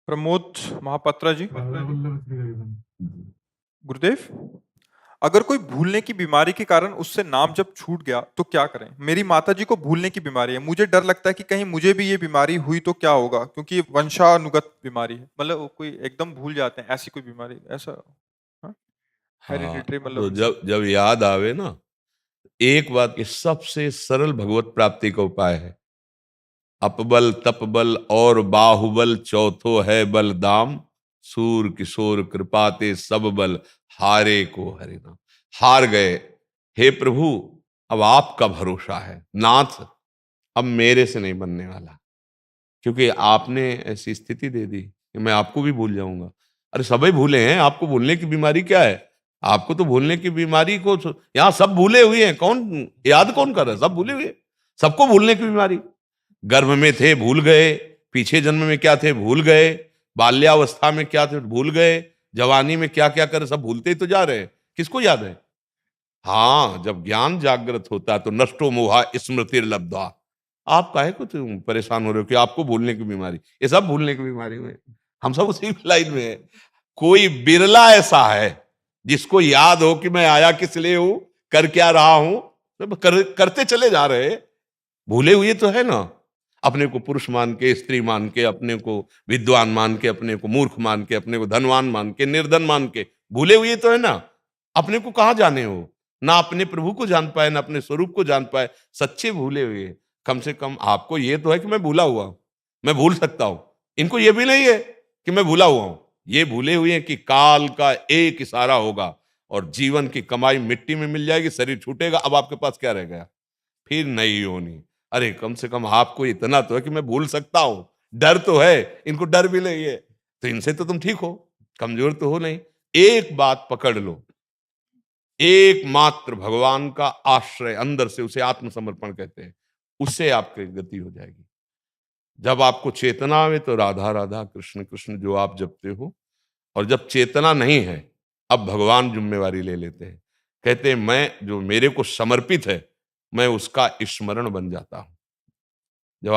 प्रमोद महापात्रा जी। गुरुदेव, अगर कोई भूलने की बीमारी के कारण उससे नाम जब छूट गया तो क्या करें? मेरी माताजी को भूलने की बीमारी है। मुझे डर लगता है कि कहीं मुझे भी ये बीमारी हुई तो क्या होगा, क्योंकि ये वंशानुगत बीमारी है। मतलब वो कोई एकदम भूल जाते हैं, ऐसी कोई बीमारी ऐसा? हाँ, हाँ, हेरिडिटरी तो मतलब ऐसा? जब जब याद आवे ना, एक बात की सबसे सरल भगवत प्राप्ति का उपाय है। अपबल तपबल और बाहुबल चौथो है बल दाम, सूर किशोर कृपाते सब बल हारे को हरि नाम। हार गए, हे प्रभु, अब आपका भरोसा है नाथ, अब मेरे से नहीं बनने वाला, क्योंकि आपने ऐसी स्थिति दे दी कि मैं आपको भी भूल जाऊंगा। अरे सभी भूले हैं, आपको भूलने की बीमारी क्या है? आपको तो भूलने की बीमारी को यहाँ सब भूले हुए हैं, कौन याद कौन कर रहा है? सब भूले हुए हैं। सबको भूलने की बीमारी। गर्भ में थे भूल गए, पीछे जन्म में क्या थे भूल गए, बाल्यावस्था में क्या थे भूल गए, जवानी में क्या क्या करे सब भूलते ही तो जा रहे हैं। किसको याद है? हाँ, जब ज्ञान जागृत होता है तो नष्टो मोहा स्मृति लब्धा। आप काहे को तुम परेशान हो रहे हो कि आपको भूलने की बीमारी? ये सब भूलने की बीमारी में, हम सब उसी लाइन में है। कोई बिरला ऐसा है जिसको याद हो कि मैं आया किस लिए हूं, कर क्या रहा हूं। सब करते चले जा रहे हैं। भूले हुए तो है ना। अपने को पुरुष मान के, स्त्री मान के, अपने को विद्वान मान के, अपने को मूर्ख मान के, अपने को धनवान मान के, निर्धन मान के भूले हुए तो है ना। अपने को कहां जाने हो? ना अपने प्रभु को जान पाए, ना अपने स्वरूप को जान पाए, सच्चे भूले हुए। कम से कम आपको ये तो है कि मैं भूला हुआ हूं, मैं भूल सकता हूं। इनको ये भी नहीं है कि मैं भूला हुआ हूं। ये भूले हुए हैं कि काल का एक इशारा होगा और जीवन की कमाई मिट्टी में मिल जाएगी, शरीर छूटेगा, अब आपके पास क्या रह गया? फिर नहीं होनी। अरे कम से कम आपको इतना तो है कि मैं भूल सकता हूं। डर तो है, इनको डर भी नहीं है। तो इनसे तो तुम ठीक हो, कमजोर तो हो नहीं। एक बात पकड़ लो, एकमात्र भगवान का आश्रय, अंदर से उसे आत्मसमर्पण कहते हैं, उससे आपकी गति हो जाएगी। जब आपको चेतना आवे तो राधा राधा कृष्ण कृष्ण जो आप जपते हो, और जब चेतना नहीं है, अब भगवान जिम्मेवारी ले लेते हैं। कहते हैं मैं जो मेरे को समर्पित है, मैं उसका स्मरण बन जाता हूं। जब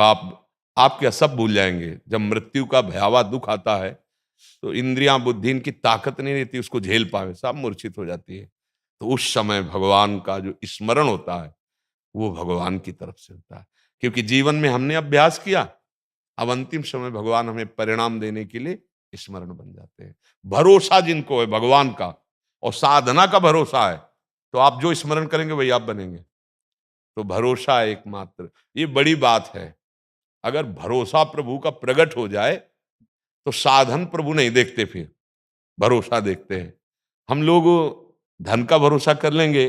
आप क्या सब भूल जाएंगे। जब मृत्यु का भयावह दुख आता है तो इंद्रियां बुद्धि इनकी ताकत नहीं रहती उसको झेल पावे, सब मूर्छित हो जाती है। तो उस समय भगवान का जो स्मरण होता है वो भगवान की तरफ से होता है, क्योंकि जीवन में हमने अभ्यास किया। अब अंतिम समय भगवान हमें परिणाम देने के लिए स्मरण बन जाते हैं। भरोसा जिनको है भगवान का और साधना का भरोसा है, तो आप जो स्मरण करेंगे वही आप बनेंगे। तो भरोसा एकमात्र, ये बड़ी बात है। अगर भरोसा प्रभु का प्रकट हो जाए तो साधन प्रभु नहीं देखते, फिर भरोसा देखते हैं। हम लोग धन का भरोसा कर लेंगे,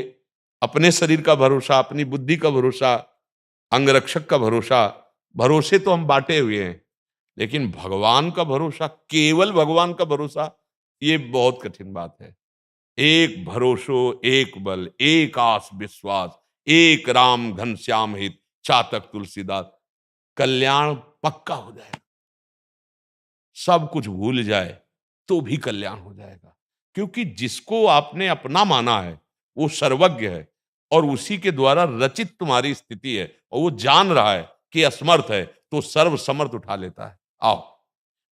अपने शरीर का भरोसा, अपनी बुद्धि का भरोसा, अंगरक्षक का भरोसा, भरोसे तो हम बांटे हुए हैं। लेकिन भगवान का भरोसा, केवल भगवान का भरोसा, ये बहुत कठिन बात है। एक भरोसो एक बल, एक आस विश्वास, एक राम घनश्याम हित, चातक तुलसीदास। कल्याण पक्का हो जाएगा। सब कुछ भूल जाए तो भी कल्याण हो जाएगा, क्योंकि जिसको आपने अपना माना है वो सर्वज्ञ है और उसी के द्वारा रचित तुम्हारी स्थिति है, और वो जान रहा है कि असमर्थ है तो सर्व समर्थ उठा लेता है। आओ,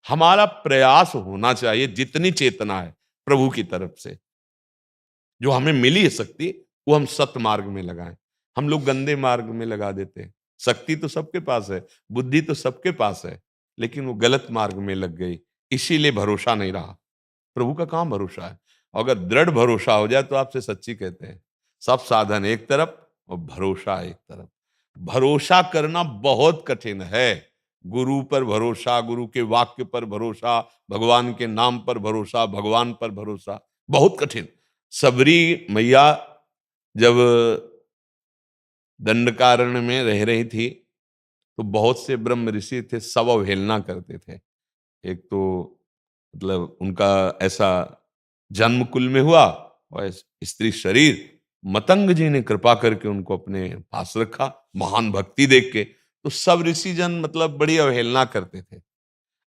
हमारा प्रयास होना चाहिए, जितनी चेतना है प्रभु की तरफ से जो हमें मिली है शक्ति, वो हम सत मार्ग में लगाएं। हम लोग गंदे मार्ग में लगा देते हैं। शक्ति तो सबके पास है, बुद्धि तो सबके पास है, लेकिन वो गलत मार्ग में लग गई, इसीलिए भरोसा नहीं रहा। प्रभु का काम भरोसा है। अगर दृढ़ भरोसा हो जाए तो आपसे सच्ची कहते हैं, सब साधन एक तरफ और भरोसा एक तरफ। भरोसा करना बहुत कठिन है। गुरु पर भरोसा, गुरु के वाक्य पर भरोसा, भगवान के नाम पर भरोसा, भगवान पर भरोसा, बहुत कठिन। सबरी मैया जब दंडकारण्य में रह रही थी तो बहुत से ब्रह्म ऋषि थे, सब अवहेलना करते थे। एक तो मतलब उनका ऐसा जन्म कुल में हुआ, और स्त्री शरीर, मतंग जी ने कृपा करके उनको अपने पास रखा, महान भक्ति देख के। तो सब ऋषि जन मतलब बड़ी अवहेलना करते थे।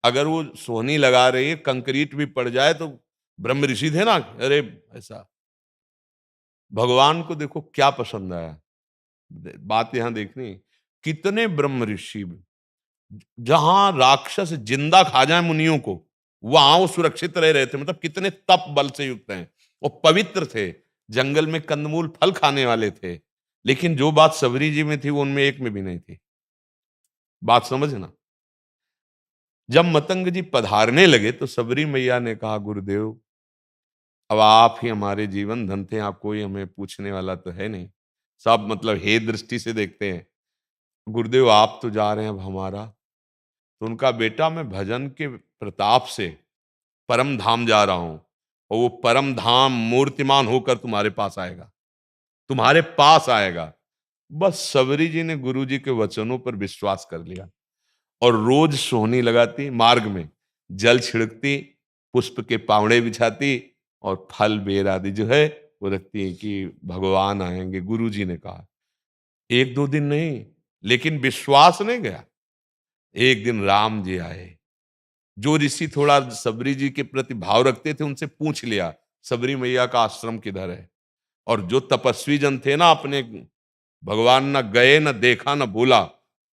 अगर वो सोहनी लगा रही है, कंक्रीट भी पड़ जाए तो ब्रह्म ऋषि थे ना, अरे ऐसा। भगवान को देखो क्या पसंद आया। बात यहां देखनी, कितने ब्रह्म ऋषि, जहां राक्षस जिंदा खा जाए मुनियों को, वहां वो सुरक्षित रह रहे थे, मतलब कितने तप बल से युक्त हैं। वो पवित्र थे, जंगल में कंदमूल फल खाने वाले थे, लेकिन जो बात सबरी जी में थी वो उनमें एक में भी नहीं थी। बात समझना। जब मतंग जी पधारने लगे तो सबरी मैया ने कहा, गुरुदेव अब आप ही हमारे जीवन धन थे, आप कोई हमें पूछने वाला तो है नहीं, सब मतलब हे दृष्टि से देखते हैं। गुरुदेव आप तो जा रहे हैं, अब हमारा। तो उनका, बेटा मैं भजन के प्रताप से परम धाम जा रहा हूं, और वो परम धाम मूर्तिमान होकर तुम्हारे पास आएगा, तुम्हारे पास आएगा। बस सबरी जी ने गुरु जी के वचनों पर विश्वास कर लिया, और रोज सोहनी लगाती, मार्ग में जल छिड़कती, पुष्प के पावड़े बिछाती, और फल बेर आदि जो है वो रखती है कि भगवान आएंगे। गुरु जी ने कहा, एक दो दिन नहीं, लेकिन विश्वास नहीं गया। एक दिन राम जी आए। जो ऋषि थोड़ा सबरी जी के प्रति भाव रखते थे उनसे पूछ लिया, सबरी मैया का आश्रम किधर है। और जो तपस्वी जन थे ना, अपने भगवान न गए, न देखा, न बोला,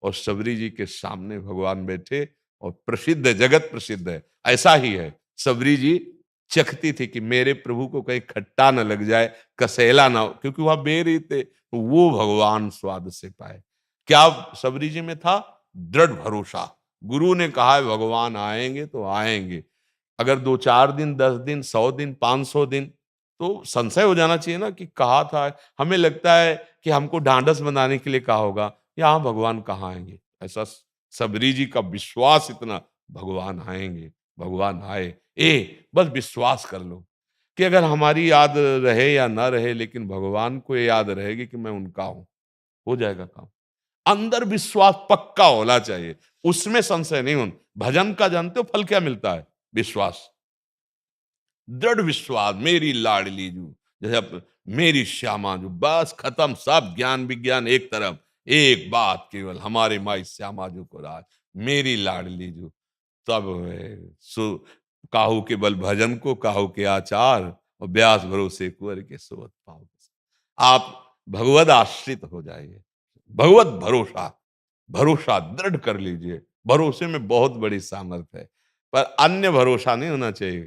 और सबरी जी के सामने भगवान बैठे, और प्रसिद्ध है, जगत प्रसिद्ध है, ऐसा ही है। सबरी जी चखती थी कि मेरे प्रभु को कहीं खट्टा न लग जाए, कसेला ना हो, क्योंकि वहां बेर ही थे, तो वो भगवान स्वाद से पाए। क्या सबरी जी में था? दृढ़ भरोसा। गुरु ने कहा है भगवान आएंगे तो आएंगे। अगर 2-4 दिन, 10 दिन, 100 दिन, 500 दिन, तो संशय हो जाना चाहिए ना कि कहा था। हमें लगता है कि हमको ढांढस बनाने के लिए कहा होगा, यहाँ भगवान कहाँ आएंगे। ऐसा सबरी जी का विश्वास इतना, भगवान आएंगे, भगवान आए। बस विश्वास कर लो कि अगर हमारी याद रहे या ना रहे, लेकिन भगवान को ये याद रहेगी कि मैं उनका हूं, हो जाएगा काम। अंदर विश्वास पक्का होना चाहिए, उसमें संशय नहीं होना। भजन का जानते हो फल क्या मिलता है? विश्वास, दृढ़ विश्वास। मेरी लाडली जू, जैसे मेरी श्यामा जू, बस खत्म, सब ज्ञान विज्ञान एक तरफ, एक बात केवल, हमारे माई श्यामा जू को राज, मेरी लाडली जू। सब है काहू के बल भजन को, काहू के आचार, और ब्यास भरोसे कुंवर के सोवत पाओ। आप भगवद आश्रित हो जाइए, भगवत भरोसा, भरोसा दृढ़ कर लीजिए। भरोसे में बहुत बड़ी सामर्थ्य है, पर अन्य भरोसा नहीं होना चाहिए,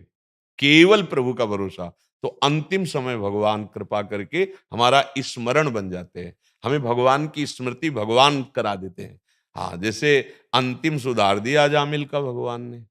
केवल प्रभु का भरोसा। तो अंतिम समय भगवान कृपा करके हमारा स्मरण बन जाते हैं, हमें भगवान की स्मृति भगवान करा देते हैं। हाँ, जैसे अंतिम सुधार दिया जामिल का भगवान ने,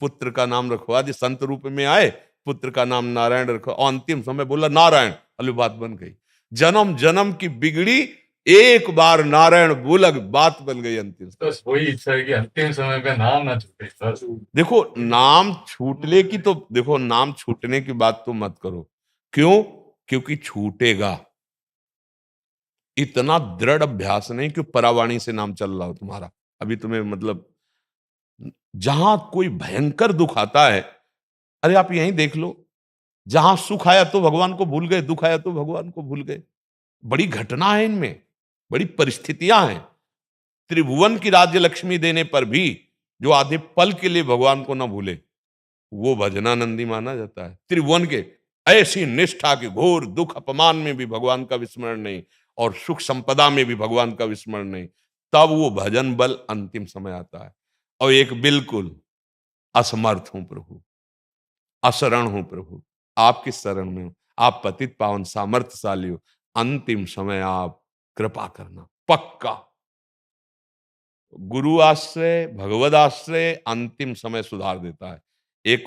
पुत्र का नाम रखवा दिया, संत रूप में आए, पुत्र का नाम नारायण रखो, और अंतिम समय बोला नारायण, अली बात बन गई। जन्म जन्म की बिगड़ी, एक बार नारायण बोला, बात बन गई अंतिम। बस वही इच्छा है कि अंतिम समय पे नाम ना छूटे बस। देखो नाम छूटने की तो, देखो नाम छूटने की बात तो मत करो। क्यों? क्योंकि छूटेगा। इतना दृढ़ अभ्यास नहीं कि परावाणी से नाम चल रहा हो तुम्हारा। अभी तुम्हें मतलब जहां कोई भयंकर दुख आता है, अरे आप यहीं देख लो, जहां सुख आया तो भगवान को भूल गए, दुख आया तो भगवान को भूल गए। बड़ी घटना है इनमें, बड़ी परिस्थितियां हैं। त्रिभुवन की राज्य लक्ष्मी देने पर भी जो आधे पल के लिए भगवान को ना भूले, वो भजनानंदी माना जाता है। त्रिभुवन के ऐसी निष्ठा के घोर दुख अपमान में भी भगवान का विस्मरण नहीं, और सुख संपदा में भी भगवान का विस्मरण नहीं, तब वो भजन बल अंतिम समय आता है। और एक बिल्कुल असमर्थ हूं प्रभु, अशरण हूं प्रभु, आपकी शरण में हूं, आप पतित पावन सामर्थ्यशाली हो, अंतिम समय आप कृपा करना। पक्का गुरु आश्रय, भगवद आश्रय अंतिम समय सुधार देता है। एक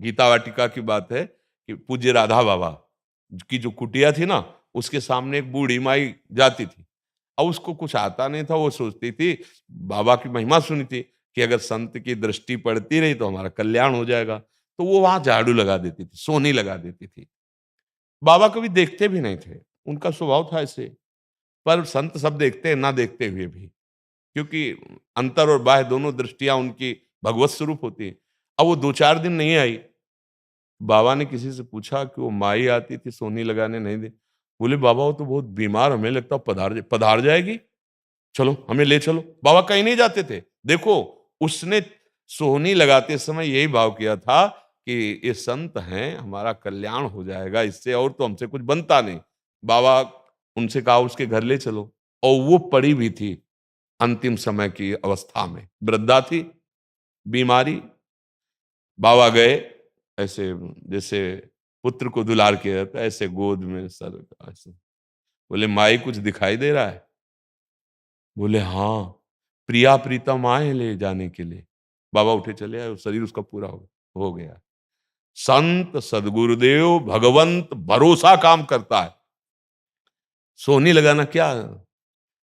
गीता वाटिका की बात है कि पूज्य राधा बाबा की जो कुटिया थी ना, उसके सामने एक बूढ़ी माई जाती थी। अब उसको कुछ आता नहीं था, वो सोचती थी, बाबा की महिमा सुनी थी कि अगर संत की दृष्टि पड़ती रही तो हमारा कल्याण हो जाएगा। तो वो वहां झाड़ू लगा देती थी, सोनी लगा देती थी। बाबा कभी देखते भी नहीं थे, उनका स्वभाव था ऐसे। पर संत सब देखते हैं, ना देखते हुए भी, क्योंकि अंतर और बाह्य दोनों दृष्टियां उनकी भगवत स्वरूप होती है। अब वो 2-4 दिन नहीं आई। बाबा ने किसी से पूछा कि वो माई आती थी सोनी लगाने, नहीं दे। बोले बाबा वो तो बहुत बीमार, हमें लगता पधार जाएगी, चलो हमें ले चलो। बाबा कहीं नहीं जाते थे। देखो उसने सोहनी लगाते समय यही भाव किया था कि ये संत हैं, हमारा कल्याण हो जाएगा इससे, और तो हमसे कुछ बनता नहीं। बाबा उनसे कहा उसके घर ले चलो, और वो पड़ी भी थी अंतिम समय की अवस्था में, वृद्धा थी, बीमारी, बाबा गए, ऐसे जैसे पुत्र को दुलार किया जाता है, ऐसे गोद में सर ऐसे। बोले माई कुछ दिखाई दे रहा है? बोले हाँ, प्रिया प्रीतम आए हैं ले जाने के लिए। बाबा उठे चले आए, शरीर उसका पूरा हो गया। संत सदगुरुदेव भगवंत भरोसा काम करता है, सोनी लगाना क्या,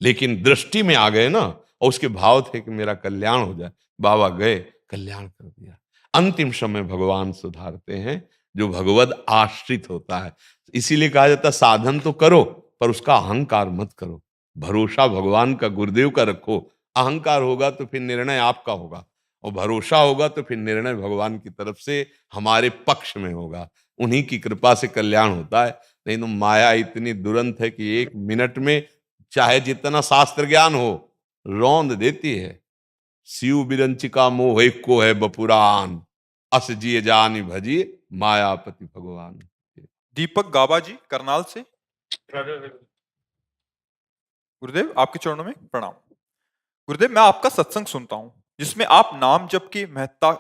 लेकिन दृष्टि में आ गए ना, और उसके भाव थे कि मेरा कल्याण हो जाए। बाबा गए, कल्याण कर दिया। अंतिम समय भगवान सुधारते हैं जो भगवद आश्रित होता है। इसीलिए कहा जाता है साधन तो करो पर उसका अहंकार मत करो, भरोसा भगवान का गुरुदेव का रखो। अहंकार होगा तो फिर निर्णय आपका होगा, और भरोसा होगा तो फिर निर्णय भगवान की तरफ से हमारे पक्ष में होगा। उन्हीं की कृपा से कल्याण होता है। नहीं तो माया इतनी दुरंत है कि एक मिनट में चाहे जितना शास्त्र ज्ञान हो रौंद देती है। शिव बिरंचिका मोह को है बपुरान, अस जिय जानि भजी मायापति भगवान। दीपक गाबा जी करनाल से, गुरुदेव आपके चरणों में प्रणाम। गुरुदेव मैं आपका सत्संग सुनता हूं जिसमें आप नाम जप की महत्ता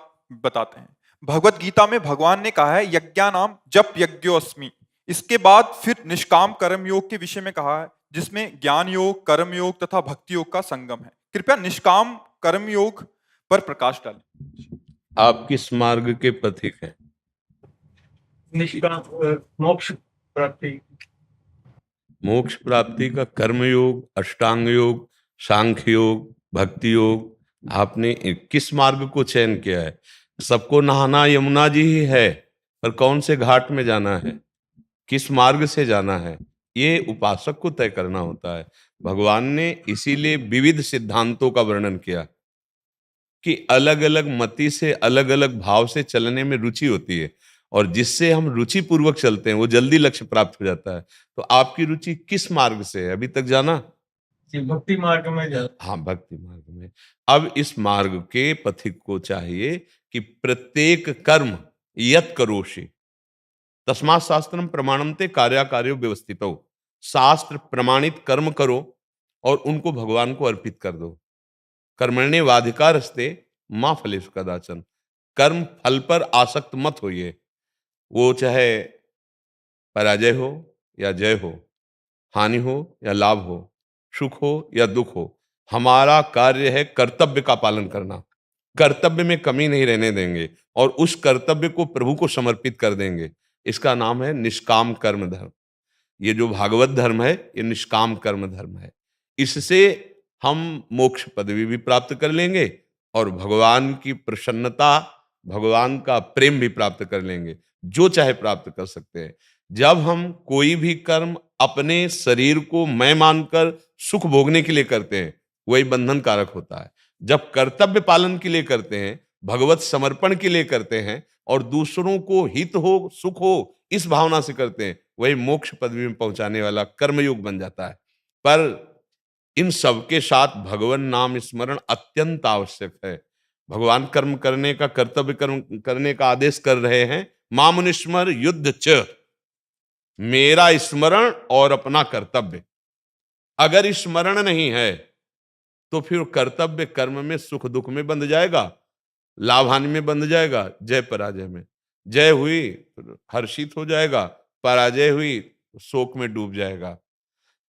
बताते हैं। भगवत गीता में भगवान ने कहा है यज्ञानाम जप यज्ञोस्मि। इसके बाद फिर निष्काम कर्म योग के विषय में कहा है जिसमें ज्ञान योग, कर्म योग तथा भक्ति योग का संगम है। कृपया निष्काम कर्म योग पर प्रकाश डालें। आप किस मार्ग के पथिक हैं? निष्काम मोक्ष प्राप्ति। मोक्ष प्राप्ति का कर्म योग, अष्टांग योग, सांख्य योग, भक्ति योग, आपने किस मार्ग को चयन किया है? सबको नहाना यमुना जी ही है, पर कौन से घाट में जाना है, किस मार्ग से जाना है, ये उपासक को तय करना होता है। भगवान ने इसीलिए विविध सिद्धांतों का वर्णन किया कि अलग अलग मति से, अलग अलग भाव से चलने में रुचि होती है, और जिससे हम रुचि पूर्वक चलते हैं वो जल्दी लक्ष्य प्राप्त हो जाता है। तो आपकी रुचि किस मार्ग से है, अभी तक जाना? भक्ति मार्ग में जा। हाँ, भक्ति मार्ग में। अब इस मार्ग के पथिक को चाहिए कि प्रत्येक कर्म यत करोषि तस्मात् शास्त्रम प्रमाणन्ते कार्याकार्यो व्यवस्थितो। शास्त्र प्रमाणित कर्म करो और उनको भगवान को अर्पित कर दो। कर्मण्येवाधिकारस्ते मां फलेषु कदाचन। कर्म फल पर आसक्त मत होइए, वो चाहे पराजय हो या जय हो, हानि हो या लाभ हो, सुख हो या दुख हो, हमारा कार्य है कर्तव्य का पालन करना। कर्तव्य में कमी नहीं रहने देंगे और उस कर्तव्य को प्रभु को समर्पित कर देंगे। इसका नाम है निष्काम कर्म धर्म। ये जो भागवत धर्म है ये निष्काम कर्म धर्म है। इससे हम मोक्ष पदवी भी प्राप्त कर लेंगे और भगवान की प्रसन्नता, भगवान का प्रेम भी प्राप्त कर लेंगे। जो चाहे प्राप्त कर सकते हैं। जब हम कोई भी कर्म अपने शरीर को मैं मानकर सुख भोगने के लिए करते हैं वही बंधन कारक होता है। जब कर्तव्य पालन के लिए करते हैं, भगवत समर्पण के लिए करते हैं और दूसरों को हित हो, सुख हो, इस भावना से करते हैं, वही मोक्ष पदवी में पहुंचाने वाला कर्मयोग बन जाता है। पर इन सबके साथ भगवान नाम स्मरण अत्यंत आवश्यक है। भगवान कर्म करने का, कर्तव्य कर्म करने का आदेश कर रहे हैं। मामुनिस्मर युद्ध च, मेरा स्मरण और अपना कर्तव्य। अगर स्मरण नहीं है तो फिर कर्तव्य कर्म में, सुख दुख में बंध जाएगा, लाभ हानि में बंध जाएगा, जय पराजय में। जय हुई तो हर्षित हो जाएगा, पराजय हुई तो शोक में डूब जाएगा।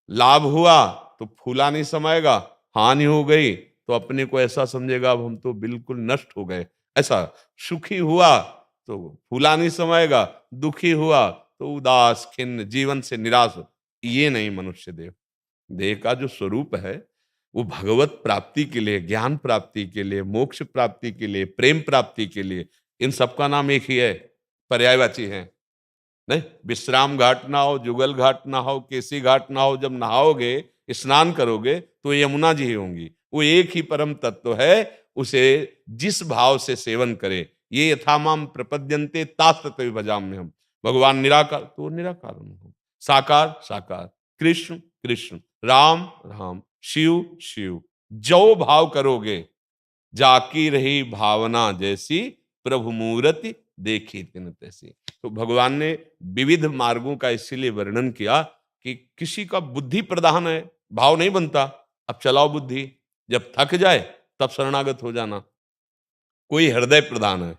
लाभ हुआ तो फूला नहीं समाएगा, हानि हो गई तो अपने को ऐसा समझेगा अब हम तो बिल्कुल नष्ट हो गए। ऐसा सुखी हुआ तो फूला नहीं समाएगा, दुखी हुआ तो उदास खिन्न, जीवन से निराश। ये नहीं मनुष्य देह। देह का जो स्वरूप है वो भगवत प्राप्ति के लिए, ज्ञान प्राप्ति के लिए, मोक्ष प्राप्ति के लिए, प्रेम प्राप्ति के लिए, इन सबका नाम एक ही है, पर्यायवाची है। नहीं, विश्राम घाट ना हो, जुगल घाट ना हो, केसी घाट ना हो, जब नहाओगे, स्नान करोगे तो यमुना जी ही होंगी। वो एक ही परम तत्व है, उसे जिस भाव से सेवन करे। ये यथामाम प्रपद्यन्ते तास्ततः भजाम्य हम। भगवान निराकार तो निराकार हो, साकार साकार, कृष्ण कृष्ण, राम राम, शिव शिव। जो भाव करोगे, जाकी रही भावना जैसी, प्रभु मूर्ति देखी तिन तैसी। तो भगवान ने विविध मार्गों का इसीलिए वर्णन किया कि किसी का बुद्धि प्रधान है, भाव नहीं बनता, अब चलाओ बुद्धि, जब थक जाए तब शरणागत हो जाना। कोई हृदय प्रधान है,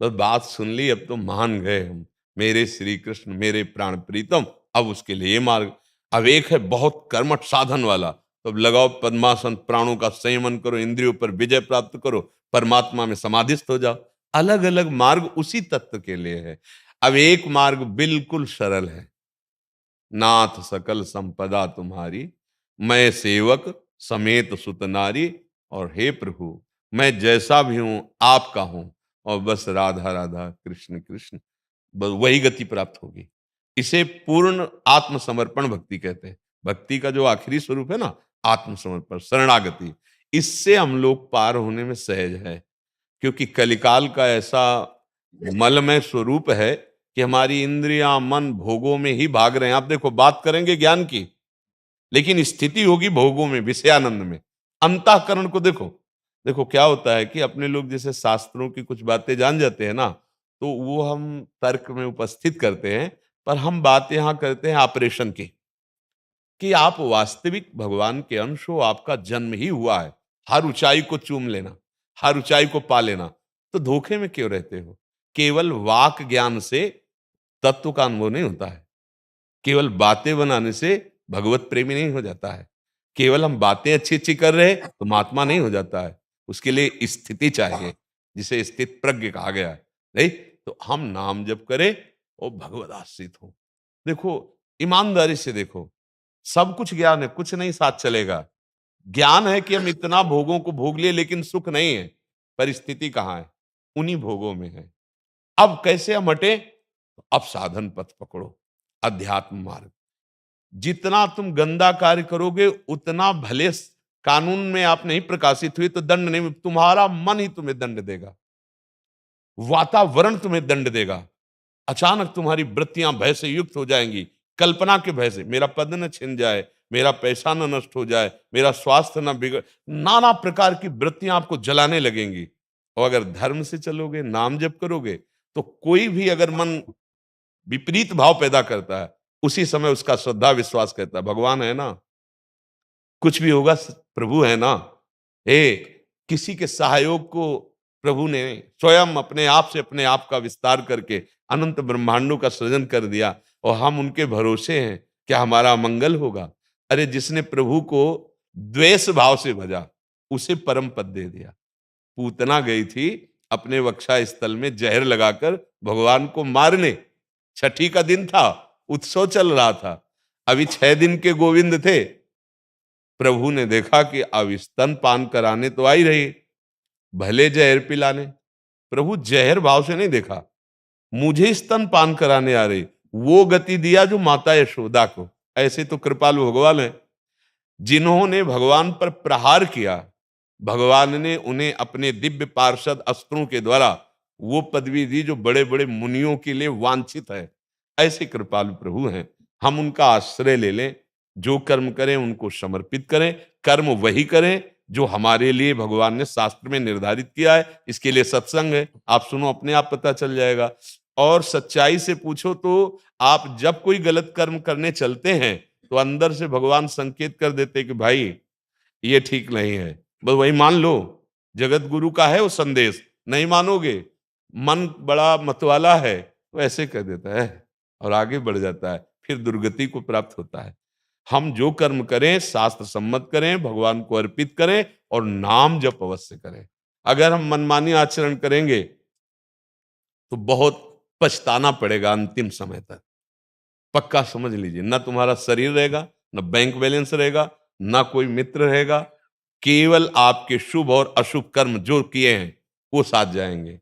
बस बात सुन ली, अब तो मान गए हम, मेरे श्री कृष्ण मेरे प्राण प्रीतम, अब उसके लिए ये मार्ग। अब एक है बहुत कर्मठ साधन वाला, तो अब लगाओ पद्मासन, प्राणों का संयमन करो, इंद्रियों पर विजय प्राप्त करो, परमात्मा में समाधिस्थ हो जाओ। अलग अलग मार्ग उसी तत्व के लिए है। अब एक मार्ग बिल्कुल सरल है, नाथ सकल संपदा तुम्हारी, मैं सेवक समेत सुत नारी, और हे प्रभु मैं जैसा भी हूं आपका हूं, और बस राधा राधा कृष्ण कृष्ण, बस वही गति प्राप्त होगी। इसे पूर्ण आत्मसमर्पण भक्ति कहते हैं। भक्ति का जो आखिरी स्वरूप है ना, आत्मसमर्पण, शरणागति, इससे हम लोग पार होने में सहज है। क्योंकि कलिकाल का ऐसा मलमय स्वरूप है कि हमारी इंद्रियां मन भोगों में ही भाग रहे हैं। आप देखो, बात करेंगे ज्ञान की, लेकिन स्थिति होगी भोगों में, विषयानंद में। अंतःकरण को देखो, देखो क्या होता है कि अपने लोग जैसे शास्त्रों की कुछ बातें जान जाते हैं ना, तो वो हम तर्क में उपस्थित करते हैं, पर हम बात यहां करते हैं ऑपरेशन की, कि आप वास्तविक भगवान के अंश हो, आपका जन्म ही हुआ है। हर ऊंचाई को चूम लेना, हर ऊंचाई को पा लेना, तो धोखे में क्यों रहते हो? केवल वाक ज्ञान से तत्व का अनुभव नहीं होता है। केवल बातें बनाने से भगवत प्रेमी नहीं हो जाता है। केवल हम बातें अच्छी अच्छी कर रहे हैं तो महात्मा नहीं हो जाता है। उसके लिए स्थिति चाहिए, जिसे स्थित प्रज्ञ कहा गया है। नहीं तो हम नाम जप करें और भगवत आश्रित हो। देखो, ईमानदारी से देखो, सब कुछ ज्ञान है, कुछ नहीं साथ चलेगा। ज्ञान है कि हम इतना भोगों को भोग लिए, लेकिन सुख नहीं है। परिस्थिति कहाँ है? उन्हीं भोगों में है। अब कैसे हम हटे? अब साधन पथ पकड़ो, अध्यात्म मार्ग। जितना तुम गंदा कार्य करोगे, उतना भले कानून में आप नहीं प्रकाशित हुए तो दंड नहीं, तुम्हारा मन ही तुम्हें दंड देगा, वातावरण तुम्हें दंड देगा। अचानक तुम्हारी वृत्तियां भय से युक्त हो जाएंगी, कल्पना के भय से, मेरा पद न छिन जाए, मेरा पैसा न नष्ट हो जाए, मेरा स्वास्थ्य न बिगड़, नाना प्रकार की वृत्तियां आपको जलाने लगेंगी। और अगर धर्म से चलोगे, नाम जप करोगे, तो कोई भी अगर मन विपरीत भाव पैदा करता है, उसी समय उसका श्रद्धा विश्वास कहता है भगवान है ना, कुछ भी होगा प्रभु है ना। किसी के सहयोग को प्रभु ने स्वयं अपने आप से अपने आप का विस्तार करके अनंत ब्रह्मांडों का सृजन कर दिया, और हम उनके भरोसे हैं, क्या हमारा मंगल होगा? अरे जिसने प्रभु को द्वेष भाव से भजा, उसे परम पद दे दिया। पूतना गई थी अपने वक्षा स्थल में जहर लगाकर भगवान को मारने। छठी का दिन था, उत्सव चल रहा था, अभी 6 दिन के गोविंद थे। प्रभु ने देखा कि अब स्तन पान कराने तो आ ही रही, भले जहर पिलाने। प्रभु जहर भाव से नहीं देखा, मुझे स्तन पान कराने आ रही, वो गति दिया जो माता यशोदा को। ऐसे तो कृपालु भगवान है। जिन्होंने भगवान पर प्रहार किया, भगवान ने उन्हें अपने दिव्य पार्षद अस्त्रों के द्वारा वो पदवी दी जो बड़े बड़े मुनियों के लिए वांछित है। ऐसे कृपालु प्रभु हैं, हम उनका आश्रय ले लें। जो कर्म करें उनको समर्पित करें, कर्म वही करें जो हमारे लिए भगवान ने शास्त्र में निर्धारित किया है। इसके लिए सत्संग है, आप सुनो, अपने आप पता चल जाएगा। और सच्चाई से पूछो तो आप जब कोई गलत कर्म करने चलते हैं, तो अंदर से भगवान संकेत कर देते कि भाई ये ठीक नहीं है, बस वही मान लो। जगत गुरु का है वो संदेश, नहीं मानोगे, मन बड़ा मतवाला है, तो ऐसे कर देता है और आगे बढ़ जाता है, फिर दुर्गति को प्राप्त होता है। हम जो कर्म करें शास्त्र सम्मत करें, भगवान को अर्पित करें और नाम जप अवश्य करें। अगर हम मनमानी आचरण करेंगे तो बहुत पछताना पड़ेगा अंतिम समय तक, पक्का समझ लीजिए। ना तुम्हारा शरीर रहेगा, ना बैंक बैलेंस रहेगा, ना कोई मित्र रहेगा, केवल आपके शुभ और अशुभ कर्म जो किए हैं वो साथ जाएंगे।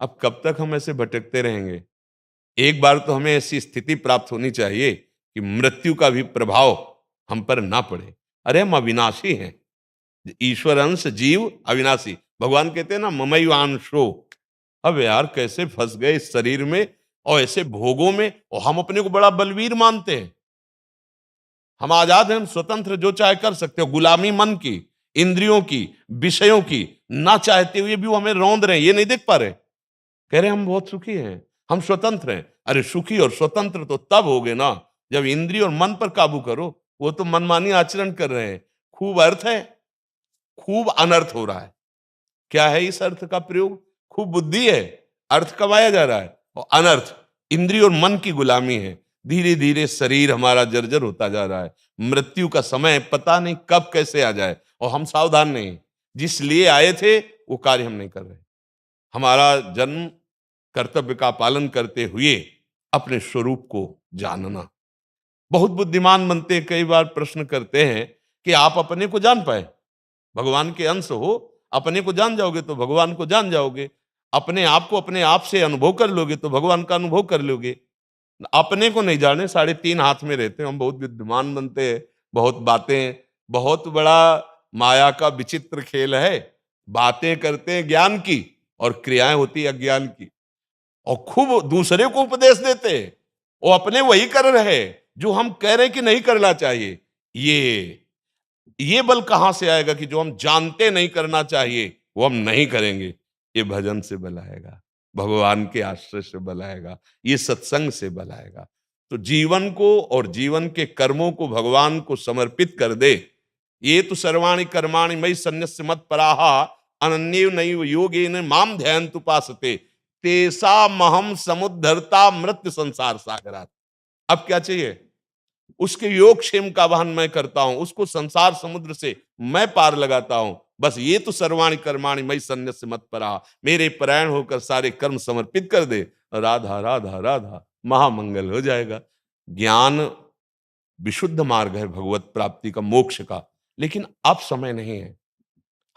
अब कब तक हम ऐसे भटकते रहेंगे? एक बार तो हमें ऐसी स्थिति प्राप्त होनी चाहिए कि मृत्यु का भी प्रभाव हम पर ना पड़े। अरे हम अविनाशी हैं, ईश्वर अंश जीव अविनाशी। भगवान कहते हैं ना ममैवांशो। अब यार कैसे फंस गए इस शरीर में और ऐसे भोगों में, और हम अपने को बड़ा बलवीर मानते हैं। हम आजाद हैं, हम स्वतंत्र, जो चाहे कर सकते हो। गुलामी मन की, इंद्रियों की, विषयों की, ना चाहते हुए भी वो हमें रौंद रहे हैं, ये नहीं देख पा रहे। कह रहे हम बहुत सुखी हैं, हम स्वतंत्र हैं। अरे सुखी और स्वतंत्र तो तब होगे ना जब इंद्रिय और मन पर काबू करो। वो तो मनमानी आचरण कर रहे हैं, खूब अर्थ है, खूब अनर्थ हो रहा है। क्या है इस अर्थ का प्रयोग? खूब बुद्धि है, अर्थ कमाया जा रहा है और अनर्थ इंद्रिय और मन की गुलामी है। धीरे धीरे शरीर हमारा जर्जर होता जा रहा है। मृत्यु का समय पता नहीं कब कैसे आ जाए और हम सावधान नहीं। जिस लिए आए थे वो कार्य हम नहीं कर रहे। हमारा जन्म कर्तव्य का पालन करते हुए अपने स्वरूप को जानना। बहुत बुद्धिमान बनते हैं, कई बार प्रश्न करते हैं कि आप अपने को जान पाए। भगवान के अंश हो, अपने को जान जाओगे तो भगवान को जान जाओगे। अपने आप को अपने आप से अनुभव कर लोगे तो भगवान का अनुभव कर लोगे। अपने को नहीं जाने, 3.5 हाथ में रहते हैं हम, बहुत विद्वान बनते हैं, बहुत बातें, बहुत बड़ा माया का विचित्र खेल है। बातें करते हैं ज्ञान की और क्रियाएं होती है अज्ञान की, और खूब दूसरे को उपदेश देते हैं, वो अपने वही कर रहे हैं जो हम कह रहे हैं कि नहीं करना चाहिए। ये बल कहां से आएगा कि जो हम जानते नहीं करना चाहिए वो हम नहीं करेंगे? ये भजन से बल आएगा, भगवान के आश्रय से बल आएगा, ये सत्संग से बल आएगा। तो जीवन को और जीवन के कर्मों को भगवान को समर्पित कर दे। ये तो सर्वाणि कर्माणि मयि सन्न्यस्य मत्पराः अनन्येव नैव योगेन माम ध्यायन्तु उपासते तेषामहं समुद्धर्ता मृत्यु संसार सागरात्। अब क्या चाहिए? उसके योगक्षेम का वहन मैं करता हूं, उसको संसार समुद्र से मैं पार लगाता हूं। बस ये तो सर्वाणि कर्माणि मयि सन्न्यस्य मत्पराः, मेरे परायण होकर सारे कर्म समर्पित कर दे, राधा राधा राधा, महामंगल हो जाएगा। ज्ञान विशुद्ध मार्ग है भगवत प्राप्ति का, मोक्ष का, लेकिन अब समय नहीं है।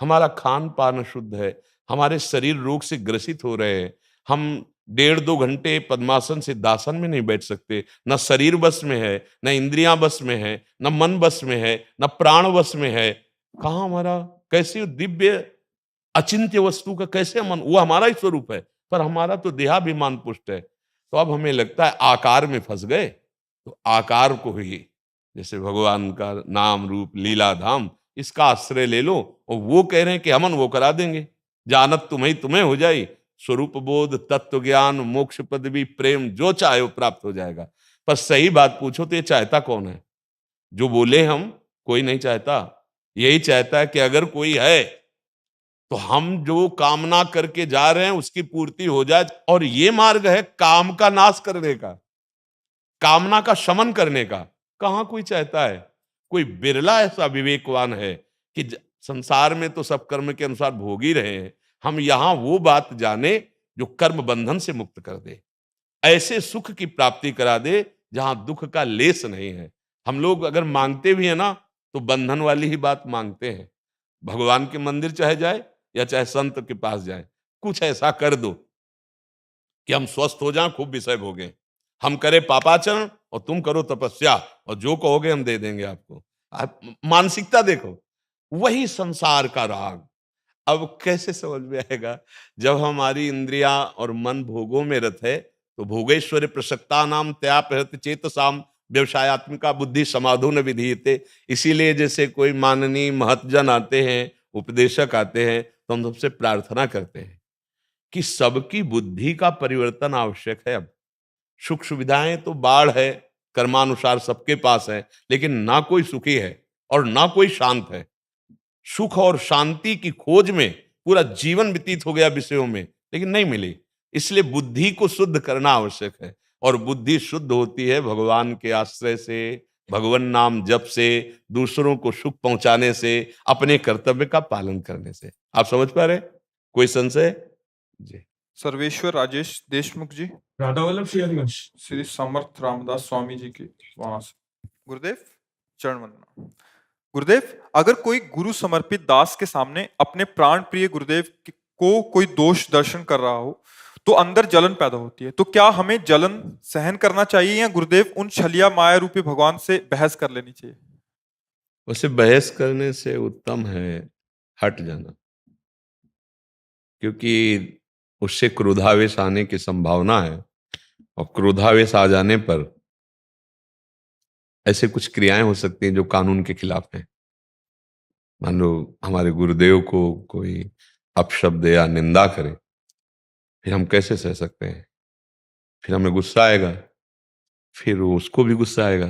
हमारा खान पान शुद्ध है, हमारे शरीर रोग से ग्रसित हो रहे हैं। हम 1.5-2 घंटे पद्मासन से दासन में नहीं बैठ सकते। न शरीर बस में है, न इंद्रियां बस में है, न मन बस में है, न प्राण बस में है। कहाँ हमारा, कैसे दिव्य अचिंत्य वस्तु का कैसे मन, वो हमारा ही स्वरूप है, पर हमारा तो देहाभिमान पुष्ट है। तो अब हमें लगता है आकार में फंस गए, तो आकार को ही, जैसे भगवान का नाम रूप लीला धाम, इसका आश्रय ले लो। और वो कह रहे हैं कि हमन वो करा देंगे, जानत तुम्हें तुम्हें हो जाए, स्वरूप बोध, तत्व ज्ञान, मोक्ष पदवी, प्रेम, जो चाहे वो प्राप्त हो जाएगा। पर सही बात पूछो तो ये चाहता कौन है? जो बोले हम, कोई नहीं चाहता। यही चाहता है कि अगर कोई है तो हम जो कामना करके जा रहे हैं उसकी पूर्ति हो जाए। और ये मार्ग है काम का नाश करने का, कामना का शमन करने का। कहां कोई चाहता है? कोई बिरला ऐसा विवेकवान है कि संसार में तो सब कर्म के अनुसार भोग ही रहे हैं, हम यहां वो बात जाने जो कर्म बंधन से मुक्त कर दे, ऐसे सुख की प्राप्ति करा दे जहां दुख का लेस नहीं है। हम लोग अगर मांगते भी है ना तो बंधन वाली ही बात मांगते हैं। भगवान के मंदिर चाहे जाए या चाहे संत के पास जाए, कुछ ऐसा कर दो कि हम स्वस्थ हो जाएं, खूब विषय भोगें। हम करें पापाचरण और तुम करो तपस्या, और जो कहोगे हम दे देंगे आपको। आप मानसिकता देखो, वही संसार का राग। अब कैसे समझ में आएगा? जब हमारी इंद्रियां और मन भोगों में रत है तो भोगेश्वर प्रसक्ता नाम त्यापहत चेतसाम व्यवसायत्मिका बुद्धि समाधो न विधीयते। इसीलिए जैसे कोई माननीय महतजन आते हैं, उपदेशक आते हैं, तो हम सबसे प्रार्थना करते हैं कि सबकी बुद्धि का परिवर्तन आवश्यक है। अब सुख सुविधाएं तो बाढ़ है, कर्मानुसार सबके पास है, लेकिन ना कोई सुखी है और ना कोई शांत है। सुख और शांति की खोज में पूरा जीवन व्यतीत हो गया विषयों में, लेकिन नहीं मिली। इसलिए बुद्धि को शुद्ध करना आवश्यक है, और बुद्धि शुद्ध होती है भगवान के आश्रय से, भगवान नाम जप से, दूसरों को सुख पहुंचाने से, अपने कर्तव्य का पालन करने से। आप समझ पा रहे? कोई संशय जी? सर्वेश्वर राजेश देशमुख जी, राधा वल्लभ श्री हरिवंश। श्री समर्थ रामदास स्वामी जी के वहां से। गुरुदेव चरण वंदना। गुरुदेव, अगर कोई गुरु समर्पित दास के सामने अपने प्राण प्रिय गुरुदेव को कोई दोष दर्शन कर रहा हो तो अंदर जलन पैदा होती है, तो क्या हमें जलन सहन करना चाहिए या गुरुदेव उन छलिया माया रूपी भगवान से बहस कर लेनी चाहिए? उसे बहस करने से उत्तम है हट जाना, क्योंकि उससे क्रोधावेश आने की संभावना है, और क्रोधावेश आ जाने पर ऐसे कुछ क्रियाएं हो सकती हैं जो कानून के खिलाफ हैं। मान लो हमारे गुरुदेव को कोई अपशब्द या निंदा करे, फिर हम कैसे सह सकते हैं? फिर हमें गुस्सा आएगा, फिर उसको भी गुस्सा आएगा,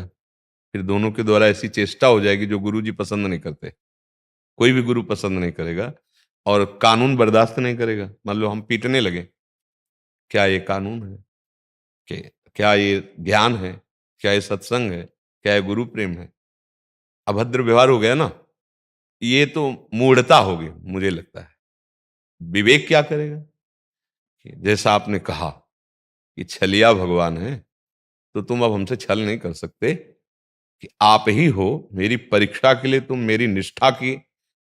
फिर दोनों के द्वारा ऐसी चेष्टा हो जाएगी जो गुरुजी पसंद नहीं करते। कोई भी गुरु पसंद नहीं करेगा और कानून बर्दाश्त नहीं करेगा। मान लो हम पीटने लगे, क्या ये कानून है? कि क्या ये ज्ञान है? क्या ये सत्संग है? क्या ये गुरु प्रेम है? अभद्र व्यवहार हो गया ना, ये तो मूढ़ता होगी मुझे लगता है। विवेक क्या करेगा? कि जैसा आपने कहा कि छलिया भगवान है, तो तुम अब हमसे छल नहीं कर सकते, कि आप ही हो मेरी परीक्षा के लिए, तुम मेरी निष्ठा की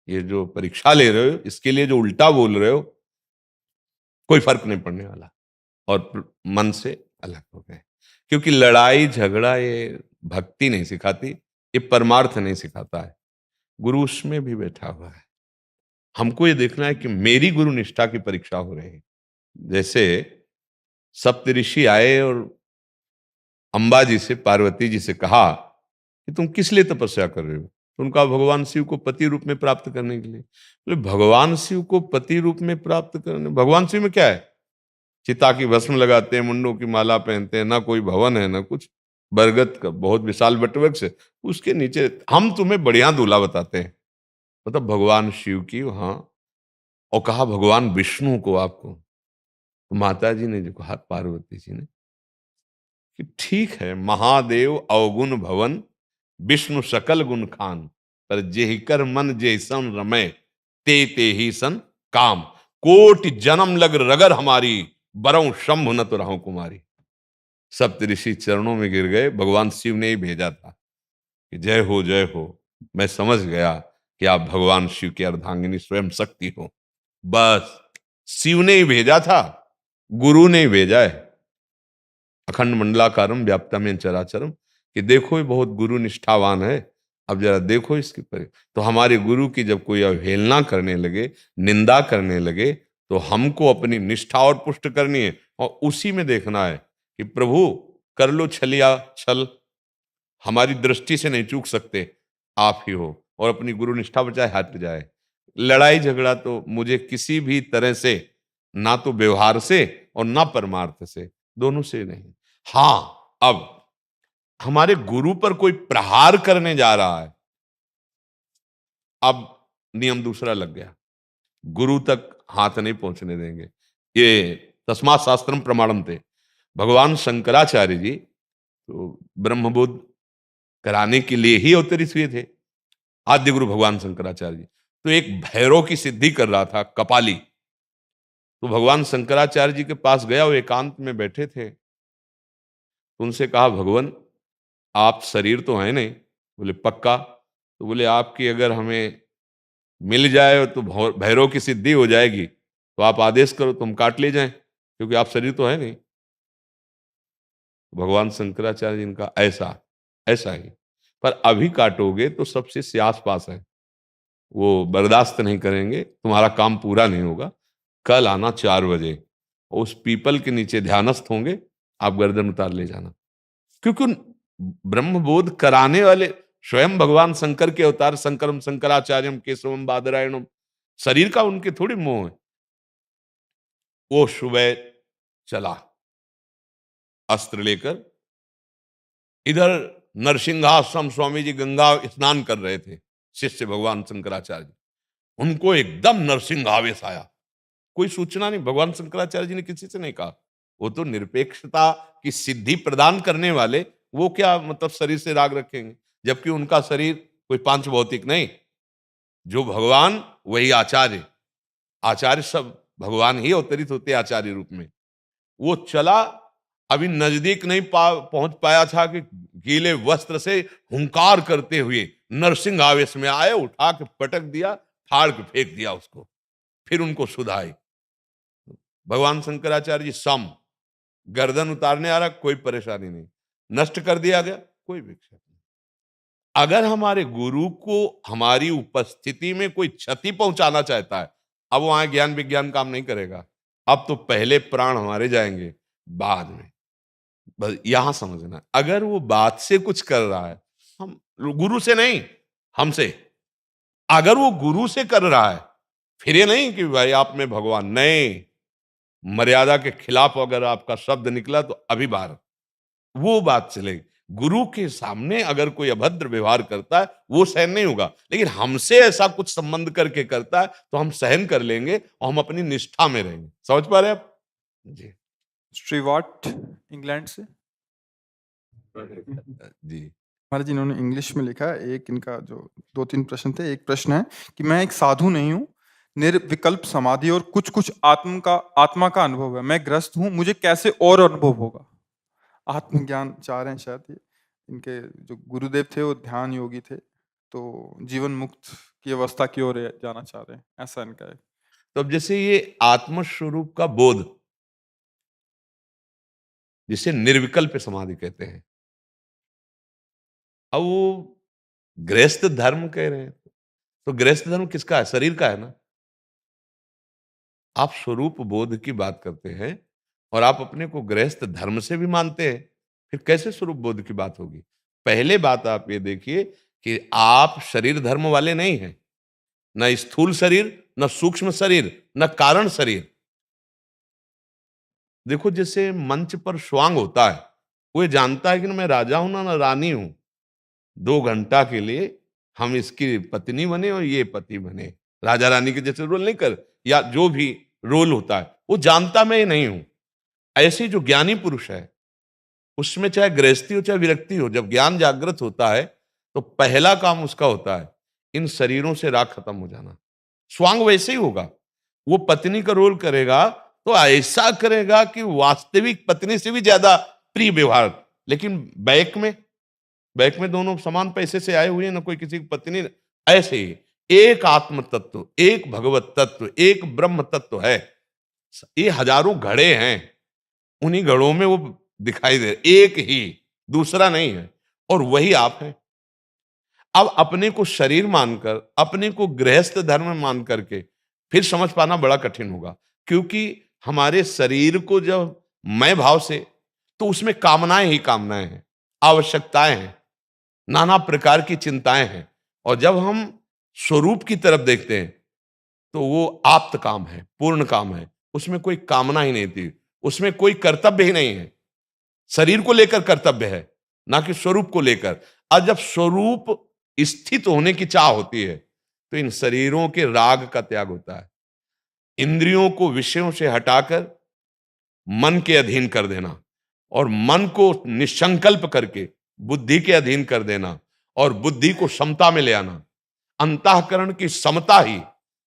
ये जो परीक्षा ले रहे हो, इसके लिए जो उल्टा बोल रहे हो, कोई फर्क नहीं पड़ने वाला। और मन से अलग हो गए, क्योंकि लड़ाई झगड़ा ये भक्ति नहीं सिखाती, ये परमार्थ नहीं सिखाता है। गुरु उसमें भी बैठा हुआ है। हमको ये देखना है कि मेरी गुरु निष्ठा की परीक्षा हो रही है। जैसे सप्तऋषि आए और अंबा जी से, पार्वती जी से कहा कि तुम किस लिए तपस्या कर रहे हो? तो उनका भगवान शिव को पति रूप में प्राप्त करने के लिए। बोले भगवान शिव को पति रूप में प्राप्त करने, भगवान शिव में क्या है? चिता की भस्म लगाते हैं, मुंडों की माला पहनते हैं, ना कोई भवन है ना कुछ, बरगद का बहुत विशाल वटवृक्ष है, उसके नीचे हम तुम्हें बढ़िया दूल्हा बताते हैं। मतलब भगवान शिव की वहां, और कहा भगवान विष्णु को आपको। तो माता जी ने जो कहा, पार्वती जी ने, कि ठीक है, महादेव अवगुण भवन, विष्णु सकल गुण खान, पर जेहि कर मन जेहि सन रमय, ते ही सन काम, कोटि जन्म लग रगर हमारी, बरऊं शंभु न तो रहूं कुमारी। सप्तऋषि चरणों में गिर गए, भगवान शिव ने ही भेजा था कि जय हो जय हो, मैं समझ गया कि आप भगवान शिव की अर्धांगिनी स्वयं शक्ति हो। बस शिव ने ही भेजा था, गुरु ने ही भेजा है। अखंड मंडलाकारम व्याप्तमेन चराचरम, कि देखो ये बहुत गुरु निष्ठावान है, अब जरा देखो इसकी तो हमारे गुरु की जब कोई अवहेलना करने लगे, निंदा करने लगे, तो हमको अपनी निष्ठा और पुष्ट करनी है, और उसी में देखना है कि प्रभु कर लो छलिया छल, हमारी दृष्टि से नहीं चूक सकते, आप ही हो, और अपनी गुरु निष्ठा बचाए हट जाए। लड़ाई झगड़ा तो मुझे किसी भी तरह से, ना तो व्यवहार से और ना परमार्थ से, दोनों से नहीं। हाँ, अब हमारे गुरु पर कोई प्रहार करने जा रहा है, अब नियम दूसरा लग गया, गुरु तक हाथ नहीं पहुंचने देंगे। ये तस्मात् शास्त्रम प्रमाणम थे। भगवान शंकराचार्य जी तो ब्रह्मबोध कराने के लिए ही अवतरित हुए थे, आद्य गुरु भगवान शंकराचार्य जी। तो एक भैरव की सिद्धि कर रहा था, कपाली। तो भगवान शंकराचार्य जी के पास गया, वो एकांत में बैठे थे। तो उनसे कहा, भगवान आप शरीर तो है नहीं? बोले पक्का। तो बोले आपकी अगर हमें मिल जाए तो भैरव की सिद्धि हो जाएगी, तो आप आदेश करो तो हम काट ले जाएं, क्योंकि आप शरीर तो है नहीं। भगवान शंकराचार्य जी ने कहा, ऐसा ऐसा ही, पर अभी काटोगे तो सबसे से आस पास है, वो बर्दाश्त नहीं करेंगे, तुम्हारा काम पूरा नहीं होगा। कल आना 4 बजे, उस पीपल के नीचे ध्यानस्थ होंगे, आप गर्दन उतार ले जाना। क्योंकि ब्रह्मबोध कराने वाले स्वयं भगवान शंकर के अवतार, शंकरम शंकराचार्यम केशवम बादरायणम, शरीर का उनके थोड़ी मोह है। वो सुबह चला अस्त्र लेकर, इधर नरसिंहाश्रम स्वामी जी गंगा स्नान कर रहे थे, शिष्य भगवान शंकराचार्य जी। उनको एकदम नरसिंहावेश आया, कोई सूचना नहीं, भगवान शंकराचार्य जी ने किसी से नहीं कहा। वो तो निरपेक्षता की सिद्धि प्रदान करने वाले, वो क्या मतलब शरीर से राग रखेंगे, जबकि उनका शरीर कोई पांच भौतिक नहीं, जो भगवान वही आचार्य, आचार्य सब भगवान ही अवतरित होते आचार्य रूप में। वो चला, अभी नजदीक नहीं पहुंच पाया था कि गीले वस्त्र से हुंकार करते हुए नरसिंह आवेश में आए, उठा के पटक दिया, फाड़ के फेंक दिया उसको, फिर उनको सुधाई। भगवान शंकराचार्य जी सम, गर्दन उतारने आ रहा, कोई परेशानी नहीं, नष्ट कर दिया गया, कोई विक्षेप नहीं। अगर हमारे गुरु को हमारी उपस्थिति में कोई क्षति पहुंचाना चाहता है, अब वहां ज्ञान विज्ञान काम नहीं करेगा। अब तो पहले प्राण हमारे जाएंगे, बाद में। बस यहां समझना, अगर वो बात से कुछ कर रहा है, हम गुरु से नहीं, हमसे, अगर वो गुरु से कर रहा है, फिर ये नहीं कि भाई आप में भगवान, नहीं, मर्यादा के खिलाफ अगर आपका शब्द निकला तो अभी बाहर, वो बात चलेगी। गुरु के सामने अगर कोई अभद्र व्यवहार करता है, वो सहन नहीं होगा, लेकिन हमसे ऐसा कुछ संबंध करके करता है तो हम सहन कर लेंगे और हम अपनी निष्ठा में रहेंगे। समझ पा रहे हैं आप जी? स्टीवार्ट, इंग्लैंड से। जी। महाराज जी, इन्होंने इंग्लिश में लिखा है। एक इनका जो 2-3 प्रश्न थे। एक प्रश्न है कि मैं एक साधु नहीं हूँ, निर्विकल्प समाधि और कुछ-कुछ आत्मा का अनुभव है। मैं ग्रस्त हूँ, मुझे कैसे और अनुभव होगा? आत्मज्ञान चाह रहे हैं शायद ये। इनके जो गुरुदेव थे वो ध्यान योगी थे, तो जीवन मुक्त की अवस्था की ओर जाना चाह रहे हैं, ऐसा इनका है। तो अब जैसे ये आत्म स्वरूप का बोध, जिसे निर्विकल्प समाधि कहते हैं, अब वो गृहस्थ धर्म कह रहे हैं, तो गृहस्थ धर्म किसका है? शरीर का है ना। आप स्वरूप बोध की बात करते हैं और आप अपने को गृहस्थ धर्म से भी मानते हैं, फिर कैसे स्वरूप बोध की बात होगी? पहले बात आप ये देखिए कि आप शरीर धर्म वाले नहीं हैं, न स्थूल शरीर, न सूक्ष्म शरीर, न कारण शरीर। देखो, जैसे मंच पर स्वांग होता है, वो ये जानता है कि ना मैं राजा हूं ना रानी हूं। 2 घंटा के लिए हम इसकी पत्नी बने और ये पति बने, राजा रानी के जैसे रोल नहीं कर, या जो भी रोल होता है वो जानता मैं ये नहीं हूं। ऐसे जो ज्ञानी पुरुष है, उसमें चाहे गृहस्थी हो चाहे विरक्ति हो, जब ज्ञान जागृत होता है तो पहला काम उसका होता है इन शरीरों से राग खत्म हो जाना। स्वांग वैसे ही होगा, वो पत्नी का रोल करेगा तो ऐसा करेगा कि वास्तविक पत्नी से भी ज्यादा प्रिय व्यवहार। लेकिन बैक में दोनों समान पैसे से आए हुए हैं, ना कोई किसी की पत्नी। ऐसे ही एक आत्म तत्व, एक भगवत तत्व, एक ब्रह्म तत्व है। ये हजारों घड़े हैं, उन्हीं घड़ों में वो दिखाई दे, एक ही, दूसरा नहीं है, और वही आप हैं। अब अपने को शरीर मानकर, अपने को गृहस्थ धर्म मान करके फिर समझ पाना बड़ा कठिन होगा, क्योंकि हमारे शरीर को जब मैं भाव से, तो उसमें कामनाएं ही कामनाएं हैं, आवश्यकताएं हैं, नाना प्रकार की चिंताएं हैं। और जब हम स्वरूप की तरफ देखते हैं तो वो आप्त काम है, पूर्ण काम है, उसमें कोई कामना ही नहीं थी, उसमें कोई कर्तव्य ही नहीं है। शरीर को लेकर कर्तव्य है, ना कि स्वरूप को लेकर। और जब स्वरूप स्थित होने की चाह होती है तो इन शरीरों के राग का त्याग होता है। इंद्रियों को विषयों से हटाकर मन के अधीन कर देना, और मन को निसंकल्प करके बुद्धि के अधीन कर देना, और बुद्धि को समता में ले आना। अंतःकरण की समता ही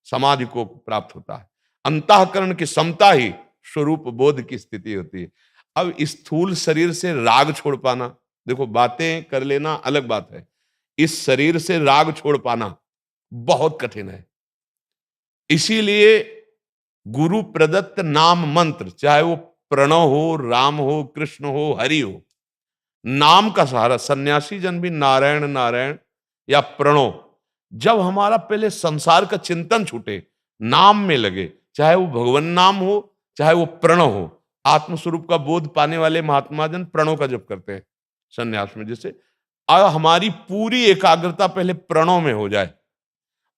समाधि को प्राप्त होता है। अंतःकरण की समता ही स्वरूप बोध की स्थिति होती है। अब स्थूल शरीर से राग छोड़ पाना, देखो बातें कर लेना अलग बात है, इस शरीर से राग छोड़ पाना बहुत कठिन है। इसीलिए गुरु प्रदत्त नाम मंत्र, चाहे वो प्रणव हो, राम हो, कृष्ण हो, हरि हो, नाम का सहारा। सन्यासी जन भी नारायण नारायण या प्रणव, जब हमारा पहले संसार का चिंतन छूटे, नाम में लगे, चाहे वो भगवान नाम हो चाहे वो प्रणव हो। आत्मस्वरूप का बोध पाने वाले महात्मा जन प्रणव का जप करते हैं सन्यास में। जैसे हमारी पूरी एकाग्रता पहले प्रणव में हो जाए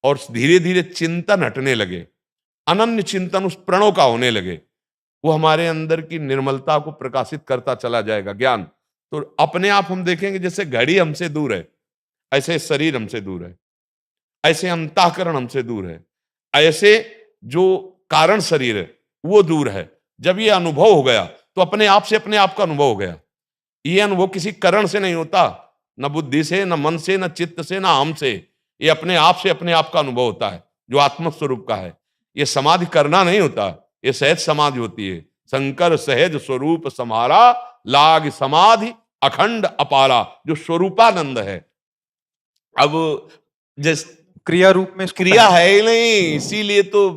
और धीरे धीरे चिंतन हटने लगे, अनन्य चिंतन उस प्रणव का होने लगे, वो हमारे अंदर की निर्मलता को प्रकाशित करता चला जाएगा ज्ञान। तो अपने आप हम देखेंगे जैसे घड़ी हमसे दूर है, ऐसे शरीर हमसे दूर है, ऐसे अंतःकरण हमसे दूर है, ऐसे जो कारण शरीर है वो दूर है। जब ये अनुभव हो गया तो अपने आप से अपने आप का अनुभव हो गया। ये अनुभव किसी करण से नहीं होता, न बुद्धि से, न मन से, न चित्त से, न हम से। ये अपने आप से अपने आप का अनुभव होता है जो आत्म स्वरूप का है। ये समाधि करना नहीं होता, ये सहज समाधि होती है। शंकर सहज स्वरूप समारा, लाग समाधि अखंड अपारा, जो स्वरूपानंद है। अब जिस क्रिया रूप में इसको क्रिया है ही नहीं, इसीलिए तो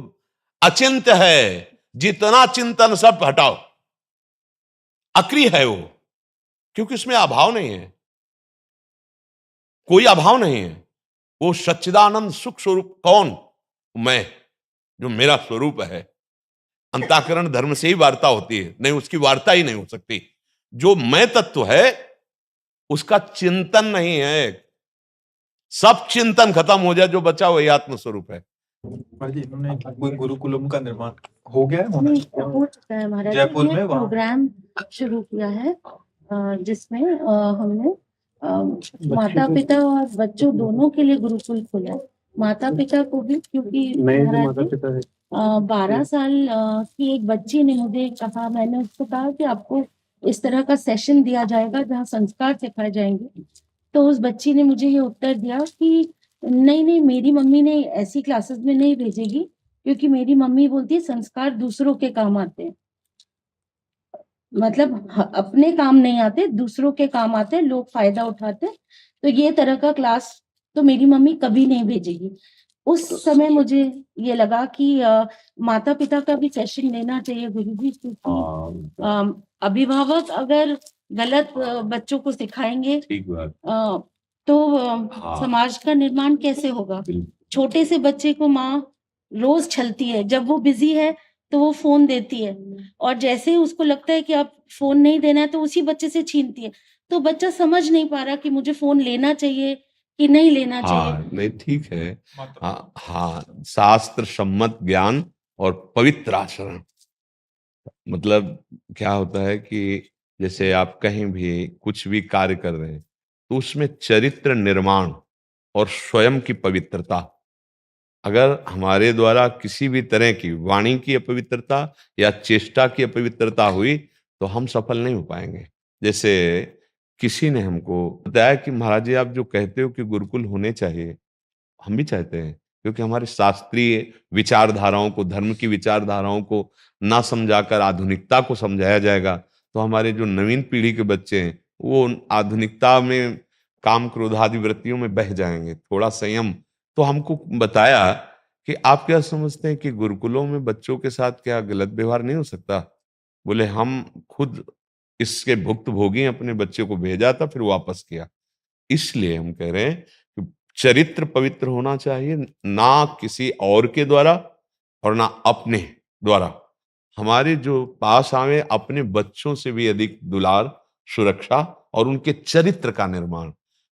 अचिंत्य है। जितना चिंतन सब हटाओ, अक्रिय है वो, क्योंकि उसमें अभाव नहीं है, कोई अभाव नहीं है। वो सच्चिदानंद सुख स्वरूप कौन? मैं, जो मेरा स्वरूप है। अंतःकरण धर्म से ही वार्ता होती है, नहीं उसकी वार्ता ही नहीं हो सकती। जो मैं तत्व है उसका चिंतन नहीं है, सब चिंतन खत्म हो जाए, जो बचा वही आत्म स्वरूप है। महाराज जी, इन्होंने कोई गुरुकुलम का निर्माण हो गया है? नहीं, हो चुका है महाराज जी। जयपुर में ये वहाँ? प्रोग्राम शुरू किया है जिसमें हमने माता पिता और बच्चों दोनों के लिए गुरुकुल खोला है। माता पिता को भी, क्योंकि महाराज जी 12 साल की एक बच्ची ने मुझे कहा, मैंने उसको कहा कि आपको इस तरह का सेशन दिया जाएगा जहाँ संस्कार सिखाए जाएंगे। तो उस बच्ची ने मुझे ये उत्तर दिया कि नहीं नहीं, मेरी मम्मी ने ऐसी क्लासेस में नहीं भेजेगी, क्योंकि मेरी मम्मी बोलती है संस्कार दूसरों के काम आते हैं। मतलब अपने काम नहीं आते, दूसरों के काम आते हैं, लोग फायदा उठाते हैं। तो ये तरह का क्लास तो मेरी मम्मी कभी नहीं भेजेगी। उस समय मुझे ये लगा कि माता पिता का भी सेशन लेना चाहिए गुरुजी, क्योंकि अभिभावक अगर गलत बच्चों को सिखाएंगे ठीक बात। तो हाँ। समाज का निर्माण कैसे होगा। छोटे से बच्चे को माँ रोज छलती है, जब वो बिजी है तो वो फोन देती है, और जैसे ही उसको लगता है कि अब फोन नहीं देना है तो उसी बच्चे से छीनती है। तो बच्चा समझ नहीं पा रहा कि मुझे फोन लेना चाहिए कि नहीं लेना चाहिए। हाँ, नहीं ठीक है। हाँ हाँ, शास्त्र सम्मत ज्ञान और पवित्र आचरण। मतलब क्या होता है कि जैसे आप कहीं भी कुछ भी कार्य कर रहे हैं तो उसमें चरित्र निर्माण और स्वयं की पवित्रता, अगर हमारे द्वारा किसी भी तरह की वाणी की अपवित्रता या चेष्टा की अपवित्रता हुई तो हम सफल नहीं हो पाएंगे। जैसे किसी ने हमको बताया कि महाराज जी आप जो कहते हो कि गुरुकुल होने चाहिए, हम भी चाहते हैं, क्योंकि हमारे शास्त्रीय विचारधाराओं को, धर्म की विचारधाराओं को ना समझाकर आधुनिकता को समझाया जाएगा तो हमारे जो नवीन पीढ़ी के बच्चे हैं वो आधुनिकता में काम क्रोध आदि वृत्तियों में बह जाएंगे। थोड़ा संयम। तो हमको बताया कि आप क्या समझते हैं कि गुरुकुलों में बच्चों के साथ क्या गलत व्यवहार नहीं हो सकता? बोले हम खुद इसके भुक्तभोगी हैं, अपने बच्चे को भेजा था फिर वापस किया। इसलिए हम कह रहे हैं कि चरित्र पवित्र होना चाहिए, ना किसी और के द्वारा और ना अपने द्वारा। हमारे जो पास आवे अपने बच्चों से भी अधिक दुलार, सुरक्षा और उनके चरित्र का निर्माण।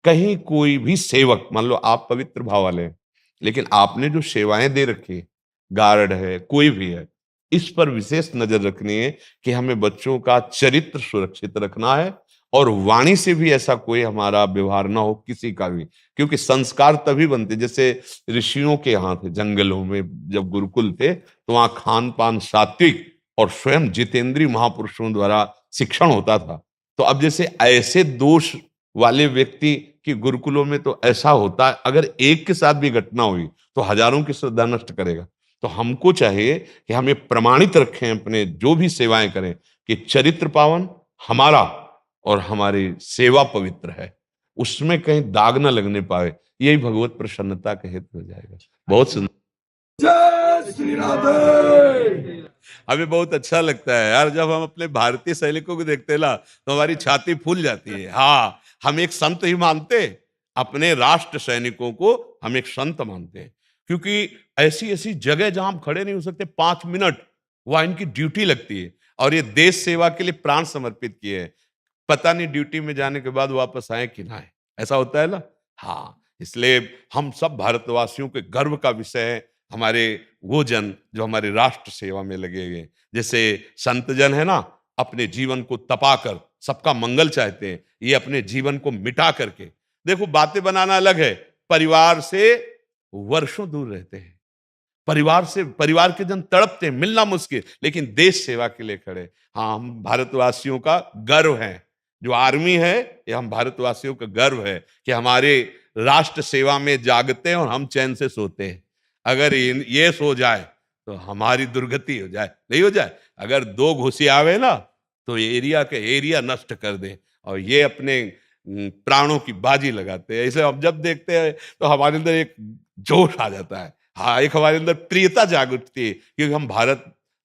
कहीं कोई भी सेवक, मान लो आप पवित्र भाव वाले हैं, लेकिन आपने जो सेवाएं दे रखी, गार्ड है कोई भी है, इस पर विशेष नजर रखनी है कि हमें बच्चों का चरित्र सुरक्षित रखना है और वाणी से भी ऐसा कोई हमारा व्यवहार ना हो किसी का भी। क्योंकि संस्कार तभी बनते, जैसे ऋषियों के यहाँ थे जंगलों में जब गुरुकुल थे तो वहां खान पान सात्विक और स्वयं जितेंद्रीय महापुरुषों द्वारा शिक्षण होता था। तो अब जैसे ऐसे दोष वाले व्यक्ति की गुरुकुलों में तो ऐसा होता है, अगर एक के साथ भी घटना हुई तो हजारों की श्रद्धा नष्ट करेगा। तो हमको चाहिए कि हम ये प्रमाणित रखें अपने जो भी सेवाएं करें कि चरित्र पावन हमारा और हमारी सेवा पवित्र है, उसमें कहीं दाग न लगने पाए। यही भगवत प्रसन्नता का हेतु हो जाएगा। बहुत सुंदर। जय श्री राधे। हमें बहुत अच्छा लगता है यार जब हम अपने भारतीय सैनिकों को देखते हैं ना तो हमारी छाती फूल जाती है। हाँ, हम एक संत ही मानते हैं, अपने राष्ट्र सैनिकों को हम एक संत मानते हैं, क्योंकि ऐसी ऐसी जगह जहां हम खड़े नहीं हो सकते 5 मिनट, वह इनकी ड्यूटी लगती है और ये देश सेवा के लिए प्राण समर्पित किए हैं। पता नहीं ड्यूटी में जाने के बाद वापस आए कि ना आए, ऐसा होता है ना। हाँ, इसलिए हम सब भारतवासियों के गर्व का विषय है हमारे वो जन जो हमारे राष्ट्र सेवा में लगे हुए। जैसे संत जन है ना, अपने जीवन को तपाकर सबका मंगल चाहते हैं, ये अपने जीवन को मिटा करके, देखो बातें बनाना अलग है, परिवार से वर्षों दूर रहते हैं, परिवार से, परिवार के जन तड़पते हैं, मिलना मुश्किल, लेकिन देश सेवा के लिए खड़े। हाँ, हम भारतवासियों का गर्व है, जो आर्मी है ये हम भारतवासियों का गर्व है कि हमारे राष्ट्र सेवा में जागते हैं और हम चैन से सोते हैं। अगर ये सो जाए तो हमारी दुर्गति हो जाए, नहीं हो जाए। अगर 2 घुसी आवे ना तो एरिया के एरिया नष्ट कर दे, और ये अपने प्राणों की बाजी लगाते हैं। इसे हम जब देखते हैं तो हमारे अंदर एक जोश आ जाता है। हाँ, एक हमारे अंदर प्रियता जाग उठती है, क्योंकि हम भारत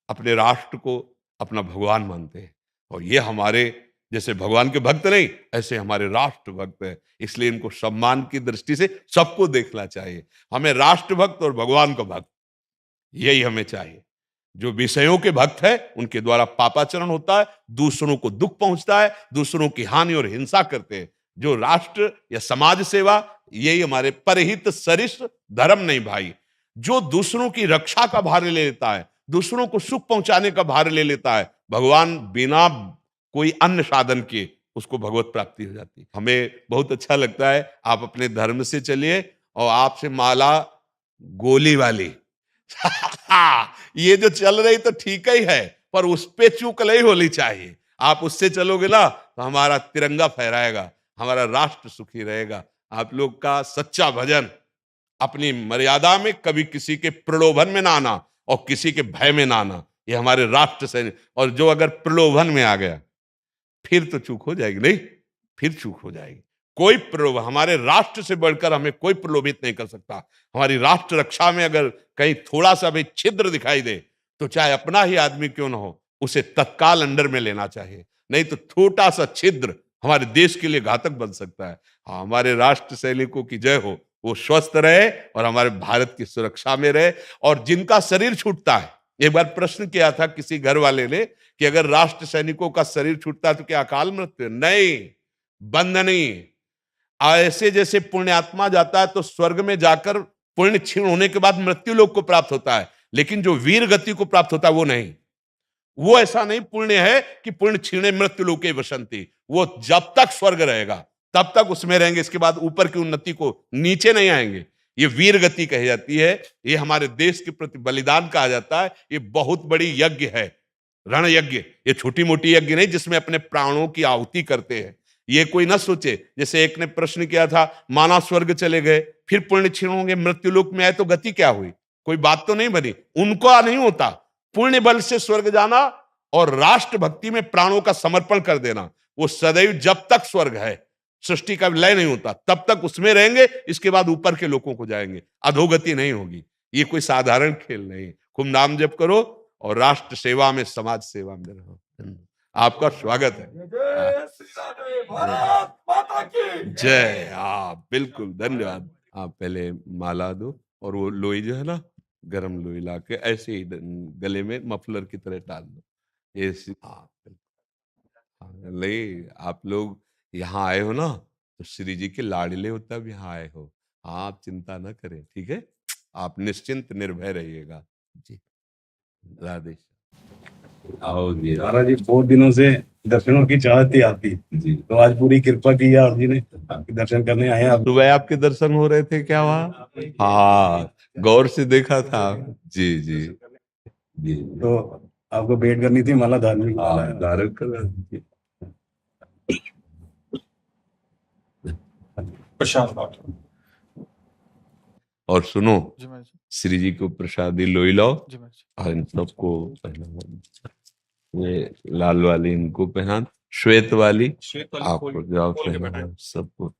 अपने राष्ट्र को अपना भगवान मानते हैं, और ये हमारे जैसे भगवान के भक्त नहीं, ऐसे हमारे राष्ट्र भक्त है। इसलिए इनको सम्मान की दृष्टि से सबको देखना चाहिए। हमें राष्ट्र भक्त और भगवान का भक्त यही हमें चाहिए। जो विषयों के भक्त है उनके द्वारा पापाचरण होता है, दूसरों को दुख पहुंचता है, दूसरों की हानि और हिंसा करते हैं। जो राष्ट्र या समाज सेवा, यही हमारे परहित सरिष्ठ धर्म नहीं भाई। जो दूसरों की रक्षा का भार ले लेता है, दूसरों को सुख पहुंचाने का भार ले लेता है, भगवान बिना कोई अन्य साधन के उसको भगवत प्राप्ति हो जाती है। हमें बहुत अच्छा लगता है, आप अपने धर्म से चलिए और आपसे माला गोली वाली ये जो चल रही तो ठीक ही है, पर उस पे चूक नहीं होनी चाहिए। आप उससे चलोगे ना तो हमारा तिरंगा फहराएगा, हमारा राष्ट्र सुखी रहेगा। आप लोग का सच्चा भजन, अपनी मर्यादा में, कभी किसी के प्रलोभन में ना आना और किसी के भय में ना आना, ये हमारे राष्ट्र से। और जो अगर प्रलोभन में आ गया फिर तो चूक हो जाएगी, नहीं फिर चूक हो जाएगी। कोई प्रलोभन, हमारे राष्ट्र से बढ़कर हमें कोई प्रलोभित नहीं कर सकता। हमारी राष्ट्र रक्षा में अगर कहीं थोड़ा सा भी छिद्र दिखाई दे तो चाहे अपना ही आदमी क्यों ना हो, उसे तत्काल अंडर में लेना चाहिए, नहीं तो छोटा सा छिद्र हमारे देश के लिए घातक बन सकता है। हाँ, हमारे राष्ट्र सैनिकों की जय हो, वो स्वस्थ रहे और हमारे भारत की सुरक्षा में रहे। और जिनका शरीर छूटता है, एक बार प्रश्न किया था किसी घर वाले ने कि अगर राष्ट्र सैनिकों का शरीर छूटता है तो क्या अकाल मृत्यु? नहीं, बंधनी। ऐसे जैसे पुण्यात्मा जाता है तो स्वर्ग में जाकर पुण्य क्षीण होने के बाद मृत्यु लोक को प्राप्त होता है, लेकिन जो वीर गति को प्राप्त होता है वो नहीं। वो ऐसा नहीं पुण्य है कि पुण्य क्षीणे मृत्यु लोके वसंती। वो जब तक स्वर्ग रहेगा तब तक उसमें रहेंगे, इसके बाद ऊपर की उन्नति को नीचे नहीं आएंगे। ये वीर गति कही जाती है, ये हमारे देश के प्रति बलिदान कहा जाता है। ये बहुत बड़ी यज्ञ है, रण यज्ञ। ये छोटी मोटी यज्ञ नहीं जिसमें अपने प्राणों की आहुति करते हैं। ये कोई ना सोचे, जैसे एक ने प्रश्न किया था, माना स्वर्ग चले गए फिर पुण्य क्षीण होंगे, मृत्यु लोक में आए तो गति क्या हुई? कोई बात तो नहीं बनी। उनको नहीं होता पुण्य बल से स्वर्ग जाना और राष्ट्र भक्ति में प्राणों का समर्पण कर देना। वो सदैव जब तक स्वर्ग है, सृष्टि का लय नहीं होता, तब तक उसमें रहेंगे, इसके बाद ऊपर के लोगों को जाएंगे, अधोगति नहीं होगी। ये कोई साधारण खेल नहीं। खूब नाम जप करो और राष्ट्र सेवा में, समाज सेवा में रहो। आपका स्वागत है। जय श्री राधे, भारत माता की जय। आप बिल्कुल, धन्यवाद। आप पहले माला दो और वो लोई जो है ना, गरम लोई ला के ऐसे ही गले में मफलर की तरह डाल दो। ये हाँ, नहीं, आप लोग यहाँ आए हो ना तो श्री जी के लाडले हो तब यहाँ आए हो। हाँ, आप चिंता ना करें, ठीक है? आप निश्चिंत निर्भय रहिएगा जी। राधे। आओ जी। महाराज जी, बहुत दिनों से दर्शनों की चाहत थी आपकी जी। तो आज पूरी कृपा की है आप जी ने, आपके दर्शन करने आए हैं आप। सुबह आपके दर्शन हो रहे थे क्या वहाँ? हाँ, गौर से देखा था। जी जी जी। तो आपको भेंट करनी थी माला, धार्मिक माला है। धारण कर प्रशांत बात। और सुनो, जी महाराज जी, श्री जी को प्रसादी लोई लाओ जी महाराज जी। और इन सबको पहनाओ। ये लाल वाली इनको पहना, श्वेत वाली आपको जाओ पहना सबको।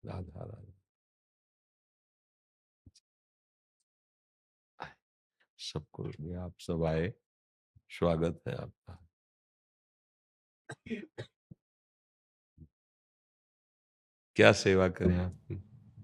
राधा राधा। सबको, ये आप सब आए, स्वागत है आपका। क्या सेवा करें आपकी?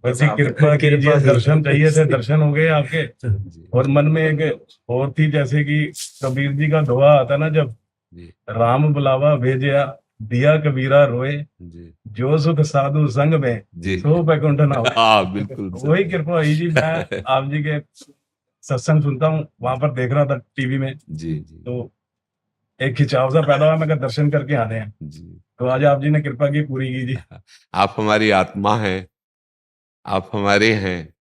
बस ये कृपा कीजिए, दर्शन चाहिए थे, दर्शन हो गए आपके। जी और मन में एक और थी, जैसे कि कबीर जी का दोहा आता ना, जब जी राम बुलावा भेजया दिया कबीरा रोए, जी जो सुख साधु संग में जी। सो बैकुंठ ना होए। हाँ बिल्कुल वही कृपा हुई जी। मैं आप जी के सत्संग सुनता हूँ, वहां पर देख रहा था टीवी में, जी जी तो एक खिंचाव सा पैदा हुआ, मैं कहा दर्शन करके आने हैं। जी। तो आज आप जी ने कृपा की, पूरी की जी। आप हमारी आत्मा हैं, आप हमारे हैं।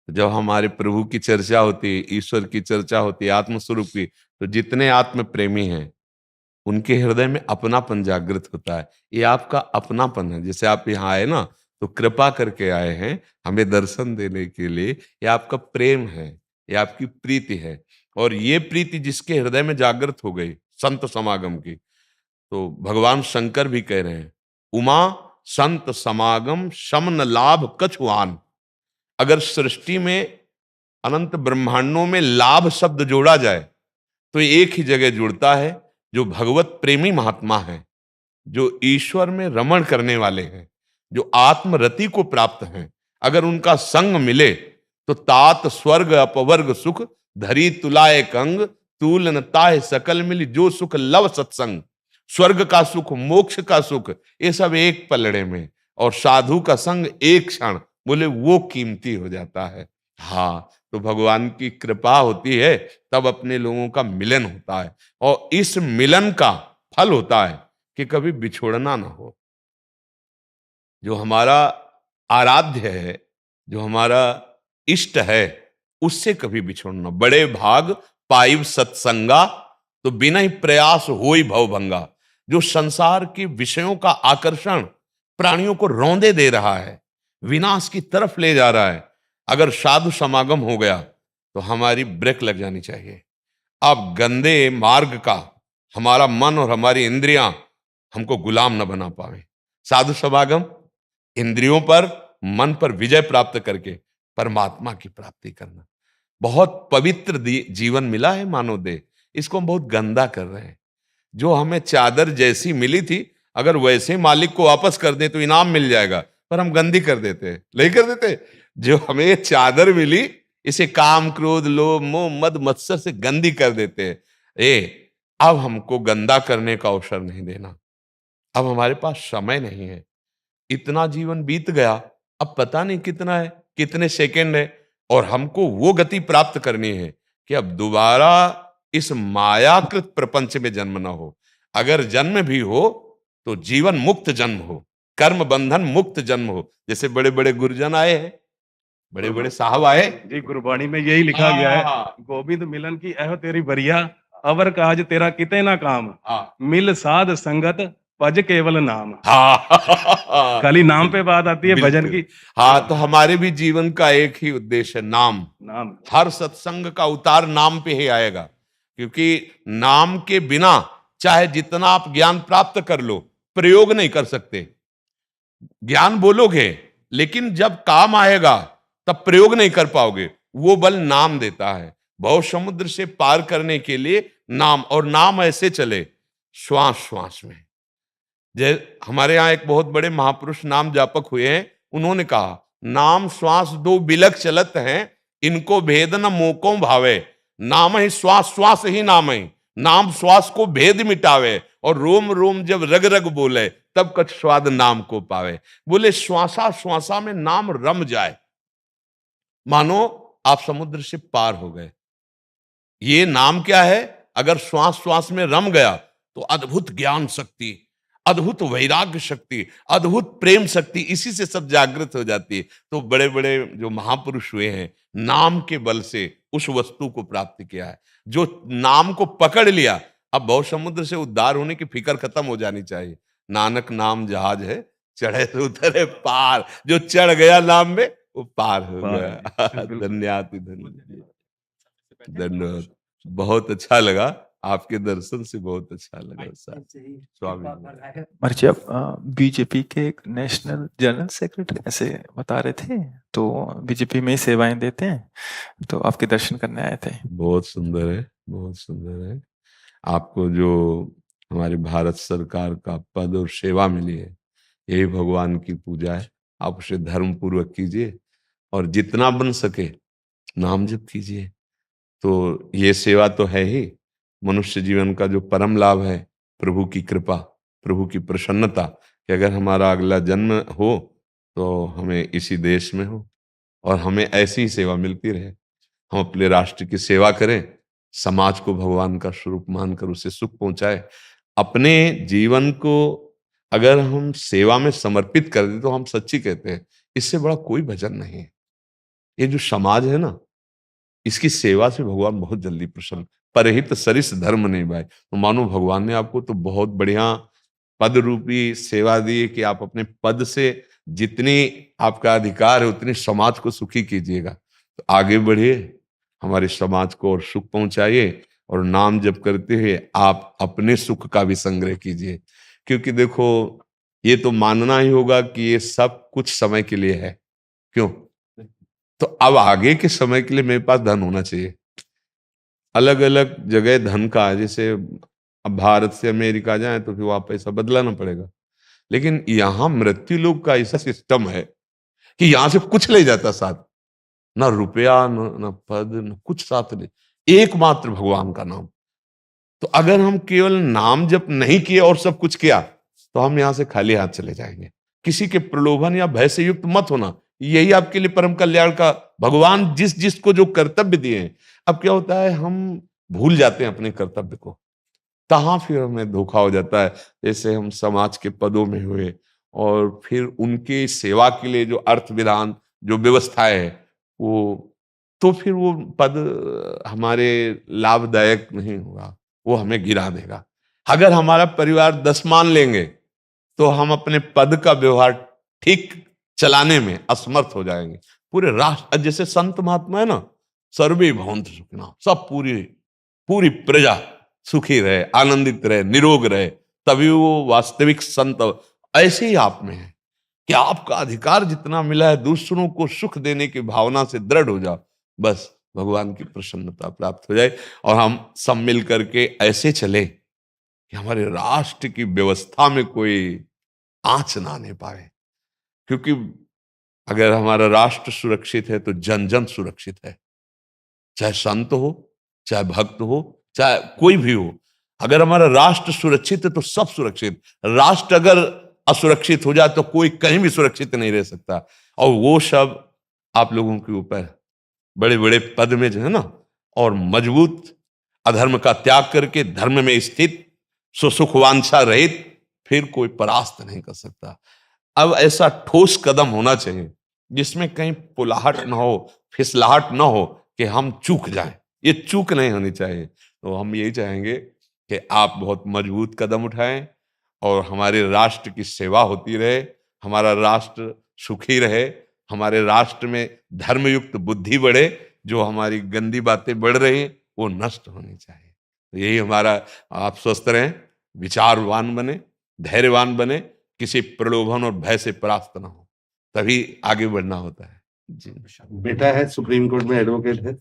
जब हमारे प्रभु की चर्चा होती है, ईश्वर की चर्चा होती है, आत्मस्वरूप की, तो जितने आत्म प्रेमी हैं उनके हृदय में अपनापन जागृत होता है। ये आपका अपनापन है। जैसे आप यहाँ आए ना तो कृपा करके आए हैं हमें दर्शन देने के लिए। ये आपका प्रेम है, ये आपकी प्रीति है। और ये प्रीति जिसके हृदय में जागृत हो गई संत समागम की, तो भगवान शंकर भी कह रहे हैं, उमा संत समागम शमन लाभ कछुआन। अगर सृष्टि में, अनंत ब्रह्मांडों में लाभ शब्द जोड़ा जाए तो एक ही जगह जुड़ता है, जो भगवत प्रेमी महात्मा हैं, जो ईश्वर में रमण करने वाले हैं, जो आत्मरति को प्राप्त हैं। अगर उनका संग मिले तो तात स्वर्ग अपवर्ग सुख धरी तुलाए कंग तूल न ताहे सकल मिली जो सुख लव सत्संग। स्वर्ग का सुख, मोक्ष का सुख, ये सब एक पलड़े में, और साधु का संग एक क्षण, बोले वो कीमती हो जाता है। हाँ, तो भगवान की कृपा होती है तब अपने लोगों का मिलन होता है, और इस मिलन का फल होता है कि कभी बिछोड़ना ना हो। जो हमारा आराध्य है, जो हमारा इष्ट है उससे कभी बिछुड़ना। बड़े भाग पाइब सत्संगा, तो बिना ही प्रयास होई भवभंगा। जो संसार के विषयों का आकर्षण प्राणियों को रौंदे दे रहा है, विनाश की तरफ ले जा रहा है, अगर साधु समागम हो गया तो हमारी ब्रेक लग जानी चाहिए। अब गंदे मार्ग का हमारा मन और हमारी इंद्रियां हमको गुलाम न बना पावे। साधु समागम इंद्रियों पर, मन पर विजय प्राप्त करके परमात्मा की प्राप्ति करना। बहुत पवित्र जीवन मिला है मानव देह, इसको हम बहुत गंदा कर रहे हैं। जो हमें चादर जैसी मिली थी, अगर वैसे मालिक को वापस कर दें तो इनाम मिल जाएगा, पर हम गंदी कर देते हैं, नहीं कर देते। जो हमें चादर मिली, इसे काम क्रोध लोभ मोह मद मत्सर से गंदी कर देते हैं। अब हमको गंदा करने का अवसर नहीं देना। अब हमारे पास समय नहीं है, इतना जीवन बीत गया, अब पता नहीं कितना है, कितने सेकंड है, और हमको वो गति प्राप्त करनी है कि अब दोबारा इस मायाकृत प्रपंच में जन्म ना हो। अगर जन्म भी हो तो जीवन मुक्त जन्म हो, कर्म बंधन मुक्त जन्म हो। जैसे बड़े बड़े गुरुजन आए हैं, बड़े बड़े साहब आए जी, गुरबाणी में यही लिखा गया है, हाँ। गोविंद मिलन की एहो तेरी बरिया, अवर काज तेरा किते ना काम, हाँ। मिल साध संगत भज केवल नाम। हाँ। खाली नाम पे बात आती है, भजन की। हाँ, तो हमारे भी जीवन का एक ही उद्देश्य है, नाम। नाम हर सत्संग का उतार नाम पे ही आएगा, क्योंकि नाम के बिना चाहे जितना आप ज्ञान प्राप्त कर लो, प्रयोग नहीं कर सकते। ज्ञान बोलोगे, लेकिन जब काम आएगा तब प्रयोग नहीं कर पाओगे। वो बल नाम देता है। भव समुद्र से पार करने के लिए नाम, और नाम ऐसे चले श्वास श्वास में। हमारे यहाँ एक बहुत बड़े महापुरुष नाम जापक हुए हैं, उन्होंने कहा, नाम श्वास दो बिलक चलत हैं, इनको भेद न मोको भावे। नाम ही श्वास, श्वास ही नाम है। नाम श्वास को भेद मिटावे, और रोम रोम जब रग रग बोले, तब कछ स्वाद नाम को पावे। बोले श्वासा श्वासा में नाम रम जाए, मानो आप समुद्र से पार हो गए। ये नाम क्या है? अगर श्वास श्वास में रम गया तो अद्भुत ज्ञान शक्ति, अद्भुत वैराग्य शक्ति, अद्भुत प्रेम शक्ति, इसी से सब जागृत हो जाती है। तो बड़े बड़े जो महापुरुष हुए हैं, नाम के बल से उस वस्तु को प्राप्त किया है। जो नाम को पकड़ लिया, अब भव समुद्र से उद्धार होने की फिक्र खत्म हो जानी चाहिए। नानक नाम जहाज है, चढ़े तो उतरे पार। जो चढ़ गया नाम में, वो पार हो गया। धन्यवाद, धन्यवाद। बहुत अच्छा लगा, आपके दर्शन से बहुत अच्छा लगा स्वामी। जी, आप बीजेपी के एक नेशनल जनरल सेक्रेटरी ऐसे बता रहे थे, तो बीजेपी में ही सेवाएं देते हैं, तो आपके दर्शन करने आए थे। बहुत सुंदर है, बहुत सुंदर है। आपको जो हमारी भारत सरकार का पद और सेवा मिली है, यही भगवान की पूजा है। आप उसे धर्म पूर्वक कीजिए, और जितना बन सके नाम जप कीजिए। तो ये सेवा तो है ही मनुष्य जीवन का जो परम लाभ है, प्रभु की कृपा, प्रभु की प्रसन्नता, कि अगर हमारा अगला जन्म हो तो हमें इसी देश में हो, और हमें ऐसी ही सेवा मिलती रहे। हम अपने राष्ट्र की सेवा करें, समाज को भगवान का स्वरूप मानकर उसे सुख पहुंचाए। अपने जीवन को अगर हम सेवा में समर्पित कर दें तो हम सच्ची कहते हैं, इससे बड़ा कोई भजन नहीं है। ये जो समाज है ना, इसकी सेवा से भगवान बहुत जल्दी प्रसन्न। परहित सरिस धर्म नहीं भाई। तो मानो भगवान ने आपको तो बहुत बढ़िया पद रूपी सेवा दी कि आप अपने पद से जितनी आपका अधिकार है उतनी समाज को सुखी कीजिएगा। तो आगे बढ़िए, हमारे समाज को और सुख पहुंचाइए, और नाम जप करते हुए आप अपने सुख का भी संग्रह कीजिए। क्योंकि देखो, ये तो मानना ही होगा कि ये सब कुछ समय के लिए है। क्यों? तो अब आगे के समय के लिए मेरे पास धन होना चाहिए। अलग अलग जगह धन का, जैसे अब भारत से अमेरिका जाए तो फिर वहां पैसा बदलाना पड़ेगा, लेकिन यहाँ मृत्यु लोक का ऐसा सिस्टम है कि यहाँ से कुछ ले जाता साथ, ना रुपया, न पद, न कुछ साथ ले, एकमात्र भगवान का नाम। तो अगर हम केवल नाम जप नहीं किए और सब कुछ किया, तो हम यहाँ से खाली हाथ चले जाएंगे। किसी के प्रलोभन या भय से युक्त मत होना, यही आपके लिए परम कल्याण का। भगवान जिस जिसको जो कर्तव्य दिए हैं, अब क्या होता है, हम भूल जाते हैं अपने कर्तव्य को, तहां फिर हमें धोखा हो जाता है। जैसे हम समाज के पदों में हुए, और फिर उनकी सेवा के लिए जो अर्थ विधान, जो व्यवस्थाएं है, वो तो फिर वो पद हमारे लाभदायक नहीं होगा, वो हमें गिरा देगा। अगर हमारा परिवार 10 मान लेंगे तो हम अपने पद का व्यवहार ठीक चलाने में असमर्थ हो जाएंगे। पूरे राष्ट्र, जैसे संत महात्मा है ना, सर्वे भवन्तु सुखिनः, सब पूरी पूरी प्रजा सुखी रहे, आनंदित रहे, निरोग रहे, तभी वो वास्तविक संत। ऐसे ही आप में है कि आपका अधिकार जितना मिला है, दूसरों को सुख देने की भावना से दृढ़ हो जाओ, बस भगवान की प्रसन्नता प्राप्त हो जाए और हम सब मिल करके ऐसे चले कि हमारे राष्ट्र की व्यवस्था में कोई आंच ना आने पाए। क्योंकि अगर हमारा राष्ट्र सुरक्षित है तो जन जन सुरक्षित है, चाहे संत हो, चाहे भक्त हो, चाहे कोई भी हो। अगर हमारा राष्ट्र सुरक्षित है तो सब सुरक्षित। राष्ट्र अगर असुरक्षित हो जाए तो कोई कहीं भी सुरक्षित नहीं रह सकता। और वो सब आप लोगों के ऊपर बड़े बड़े पद में जो है ना, और मजबूत अधर्म का त्याग करके धर्म में स्थित, सुख वांछा रहित, फिर कोई परास्त नहीं कर सकता। अब ऐसा ठोस कदम होना चाहिए जिसमें कहीं पुलाहट ना हो, फिसलाहट ना हो कि हम चूक जाएं। ये चूक नहीं होनी चाहिए। तो हम यही चाहेंगे कि आप बहुत मजबूत कदम उठाएं और हमारे राष्ट्र की सेवा होती रहे, हमारा राष्ट्र सुखी रहे, हमारे राष्ट्र में धर्मयुक्त बुद्धि बढ़े, जो हमारी गंदी बातें बढ़ रही हैं वो नष्ट होनी चाहिए। तो यही हमारा, आप स्वस्थ रहें, विचारवान बने, धैर्यवान बने, किसी प्रलोभन और भय से परास्त ना हो, तभी आगे बढ़ना होता है। जी। बेटा है सुप्रीम कोर्ट में एडवोकेट है,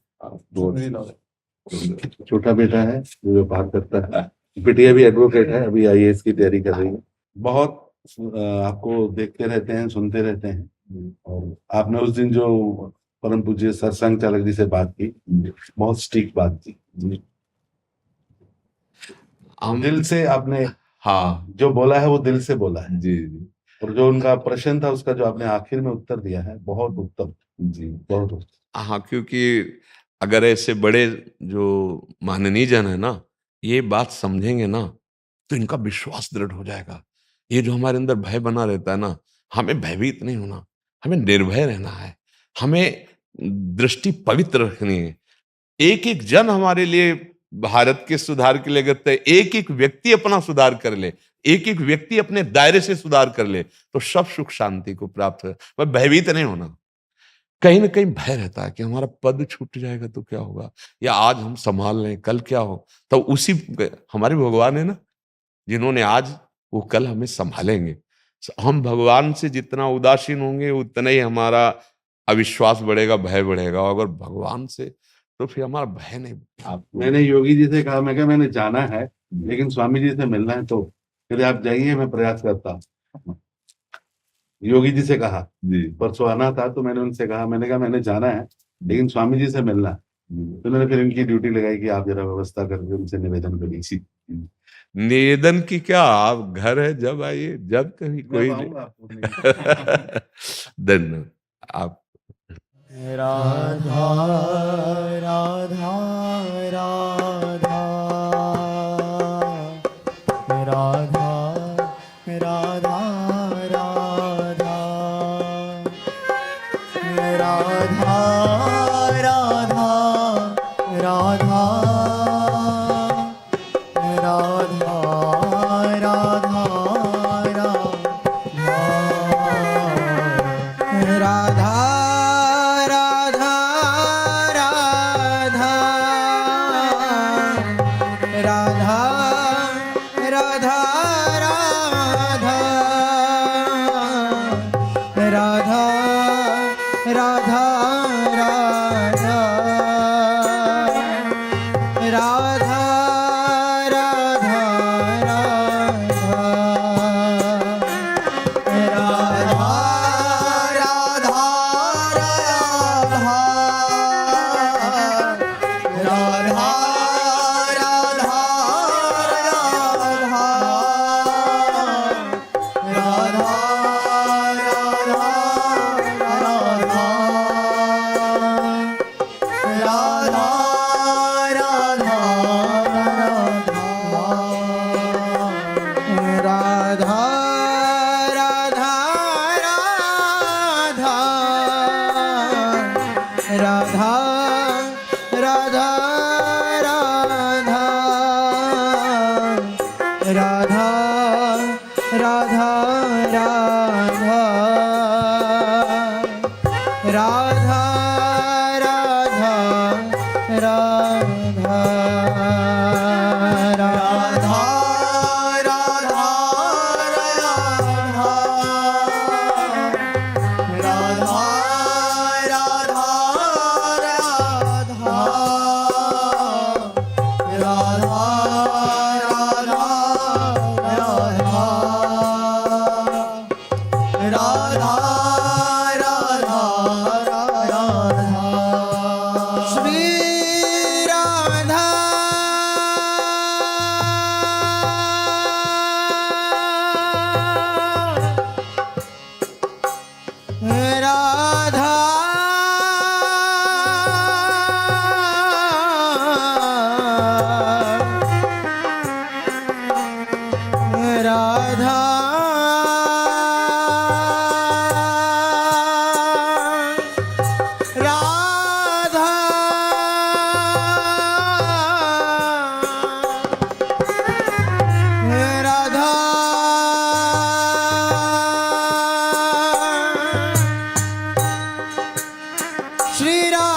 छोटा बेटा है जो व्यापार करता है, बिटिया भी एडवोकेट है, अभी आईएएस की तैयारी कर रही है। बहुत आपको देखते रहते हैं, सुनते रहते हैं। और आपने उस दिन जो परम पूज्य सरसंघ चालक जी से बात की, बहुत स्ट्रिक्ट बात की, दिल से आपने, हाँ, जो बोला है वो दिल से बोला है। जी जी और जो उनका प्रश्न था उसका जो आपने आखिर में उत्तर दिया है, बहुत उत्तम जी, बहुत उत्तम। हाँ, क्योंकि अगर ऐसे बड़े जो माननीय जन है ना, ये बात समझेंगे ना, तो इनका विश्वास दृढ़ हो जाएगा। ये जो हमारे अंदर भय बना रहता है ना, हमें भयभीत नहीं होना, हमें निर्भय रहना है, हमें दृष्टि पवित्र रखनी है। एक एक जन हमारे लिए भारत के सुधार के लिए करते हैं। एक एक व्यक्ति अपना सुधार कर ले, एक एक व्यक्ति अपने दायरे से सुधार कर ले, तो सब सुख शांति को प्राप्त है। वह भयभीत नहीं होना। कहीं ना कहीं भय रहता है कि हमारा पद छूट जाएगा तो क्या होगा, या आज हम संभाल लें कल क्या हो। तो उसी हमारे भगवान है ना, जिन्होंने आज वो कल हमें संभालेंगे। हम भगवान से जितना उदासीन होंगे उतना ही हमारा अविश्वास बढ़ेगा, भय बढ़ेगा। अगर भगवान से तो फिर हमारा भय नहीं। मैंने योगी जी से कहा, मैं कहा मैंने जाना है लेकिन स्वामी जी से मिलना है, तो कहते आप जाइए, मैं प्रयास करता हूँ। योगी जी से कहा, जी परसों आना था तो मैंने उनसे कहा, मैंने कहा मैंने जाना है लेकिन स्वामी जी से मिलना है। तो मैंने फिर इनकी ड्यूटी लगाई कि आप जरा व्यवस्था करके उनसे निवेदन करिए। निवेदन की क्या, आप घर है, जब आइए, जब कभी कोई धन्यवाद आप। राधा राधा राधा राधा राधा राधा राधा राधा राधा राधा राधा राधा राधा राधा राधा राधा श्री राधा राधा राधा राधा राधा श्री राधा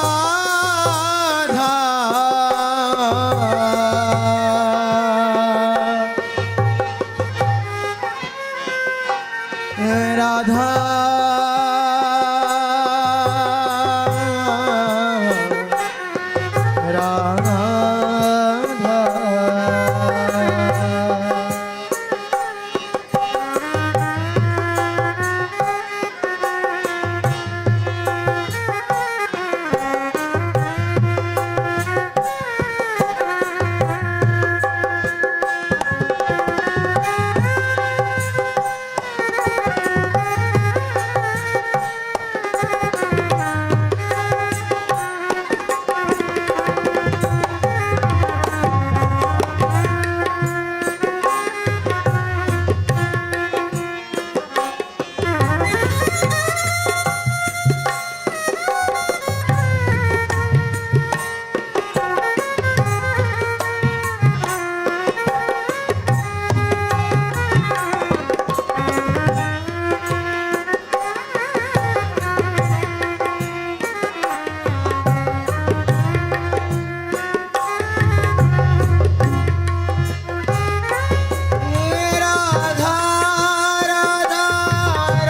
राधा राधा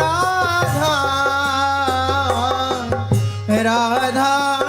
राधा राधा राधा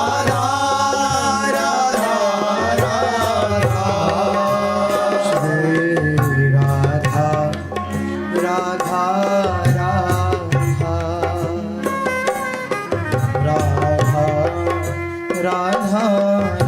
राधा राधा राधा श्री राधा राधा राधा